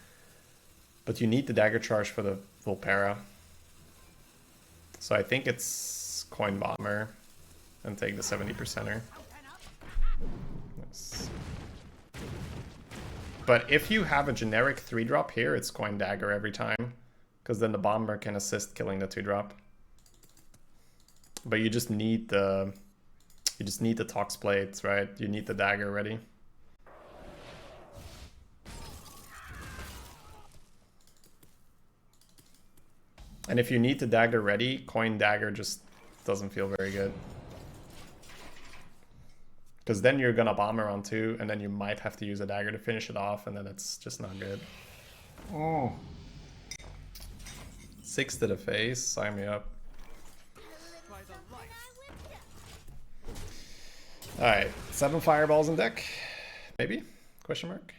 But you need the dagger charge for the full para. So I think it's coin bomber and take the 70%er. Nice. But if you have a generic 3-drop here, it's coin dagger every time. Because then the bomber can assist killing the 2-drop. But you just need the Tox plates, right? You need the dagger ready. And if you need the dagger ready, coin dagger just doesn't feel very good. Because then you're gonna bomber on 2, and then you might have to use a dagger to finish it off, and then it's just not good. Oh. 6 to the face, sign me up. Alright, 7 fireballs in deck. Maybe? Question mark.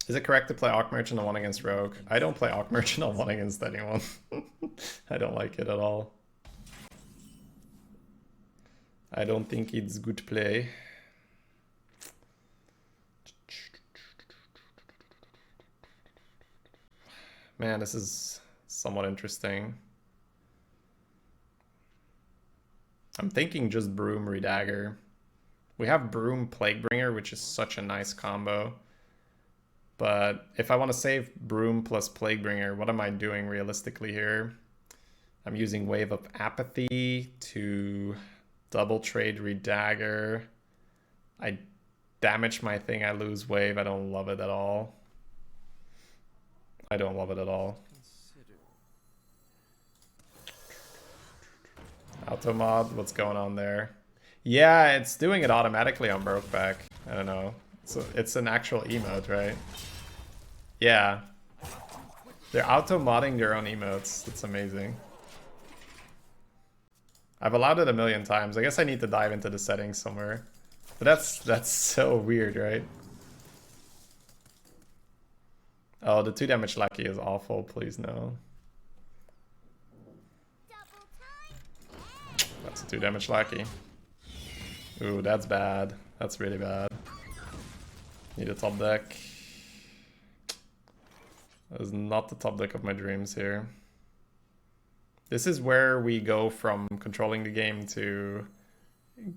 Is it correct to play Arc Merchant on 1 against Rogue? I don't play Arc Merchant on 1 against anyone. I don't like it at all. I don't think it's good play. Man, this is somewhat interesting. I'm thinking just Broom Redagger. We have Broom Plaguebringer, which is such a nice combo. But if I want to save Broom plus Plaguebringer, what am I doing realistically here? I'm using Wave of Apathy to double trade Redagger. I damage my thing, I lose Wave. I don't love it at all. I don't love it at all. Automod, what's going on there? Yeah, it's doing it automatically on Brokeback. I don't know. So it's an actual emote, right? Yeah. They're auto-modding their own emotes. That's amazing. I've allowed it a million times. I guess I need to dive into the settings somewhere. But that's so weird, right? Oh, the 2 damage lucky is awful. Please no. That's a 2 damage lucky. Ooh, that's bad. That's really bad. Need a top deck. That is not the top deck of my dreams here. This is where we go from controlling the game to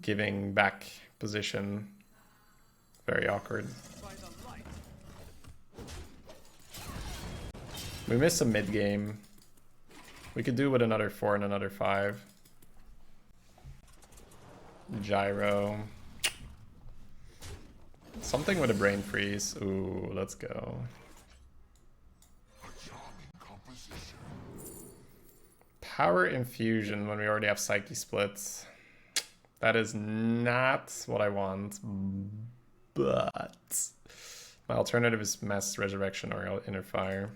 giving back position. Very awkward. We miss a mid game. We could do with another 4 and another 5. Gyro. Something with a brain freeze. Ooh, let's go. Power infusion when we already have Psyche splits. That is not what I want. But my alternative is Mass Resurrection or Inner Fire.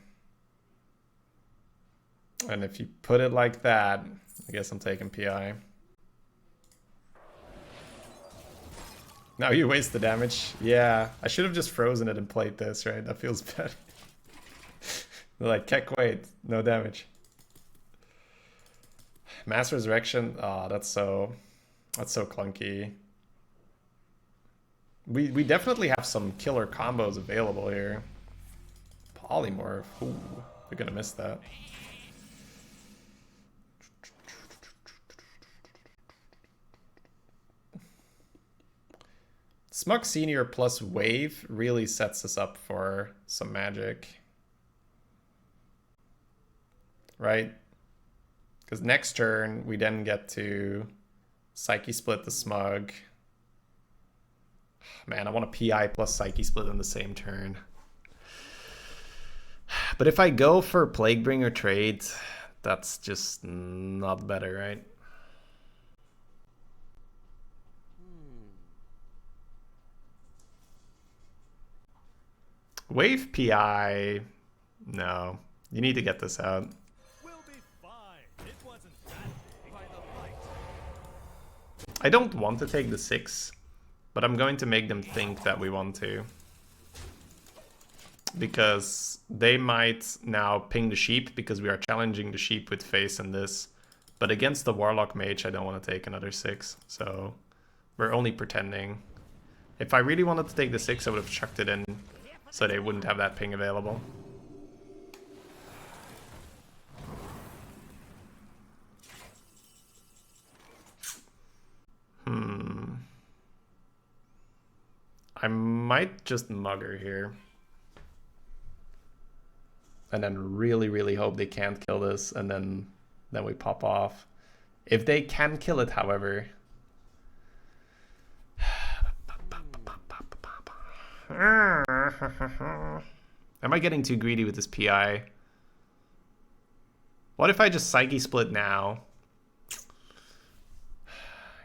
And if you put it like that, I guess I'm taking PI. Now you waste the damage. Yeah, I should have just frozen it and played this, right? That feels better. Like, Keck, wait, no damage. Mass Resurrection, oh, that's so clunky. We definitely have some killer combos available here. Polymorph, ooh, we're gonna miss that. Smug Senior plus Wave really sets us up for some magic. Right? Because next turn, we then get to Psyche Split the Smug. Man, I want a PI plus Psyche Split in the same turn. But if I go for Plaguebringer trade, that's just not better, right? Wave PI, no. You need to get this out. We'll be fine. It wasn't that big. By the light. I don't want to take the 6, but I'm going to make them think that we want to. Because they might now ping the sheep because we are challenging the sheep with face and this. But against the Warlock Mage, I don't want to take another 6. So we're only pretending. If I really wanted to take the 6, I would have chucked it in so they wouldn't have that ping available. I might just Mugger here. And then really hope they can't kill this, and then we pop off. If they can kill it, however... Am I getting too greedy with this PI? What if I just Psyche Split now?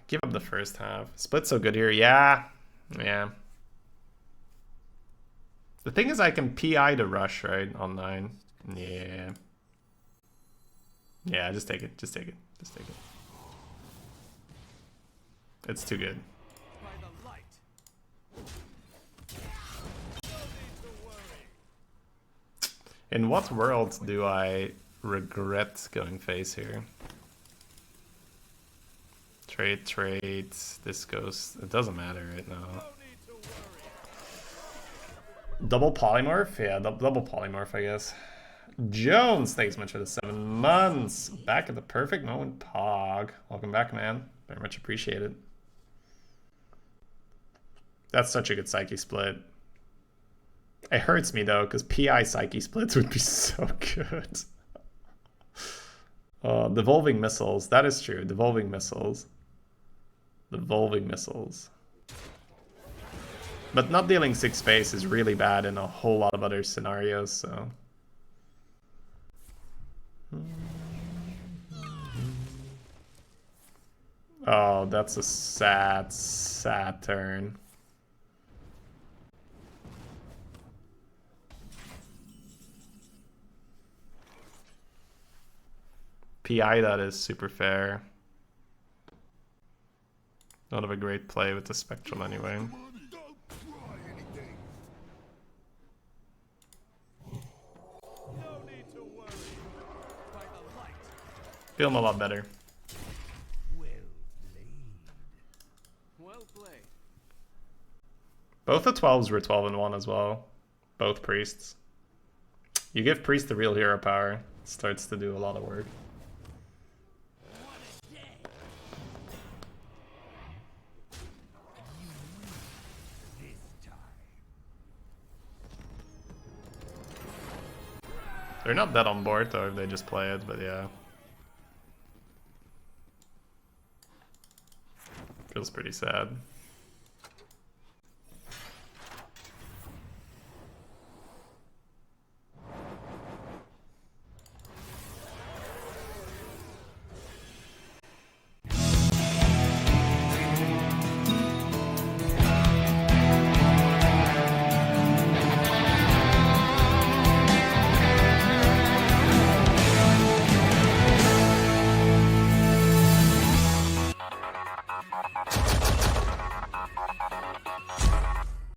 Give up the first half. Split's so good here. Yeah. The thing is I can PI the rush, right? On 9. Yeah. Yeah, just take it. Just take it. It's too good. In what world do I regret going face here? Trade. This goes. It doesn't matter right now. Double polymorph? Yeah, double polymorph, I guess. Jones, thanks much for the 7 months. Back at the perfect moment, Pog. Welcome back, man. Very much appreciated. That's such a good Psyche split. It hurts me, though, because PI Psyche splits would be so good. Devolving missiles. That is true. Devolving missiles. Devolving missiles. But not dealing 6 space is really bad in a whole lot of other scenarios, so... Oh, that's a sad turn. PI that is super fair. Not of a great play with the Spectral anyway. Money. Don't try anything. No need to worry. By the light. Feeling a lot better. Well played. Both the 12s were 12 and 1 as well. Both priests. You give priest the real hero power. It starts to do a lot of work. They're not dead on board though if they just play it, but yeah. Feels pretty sad.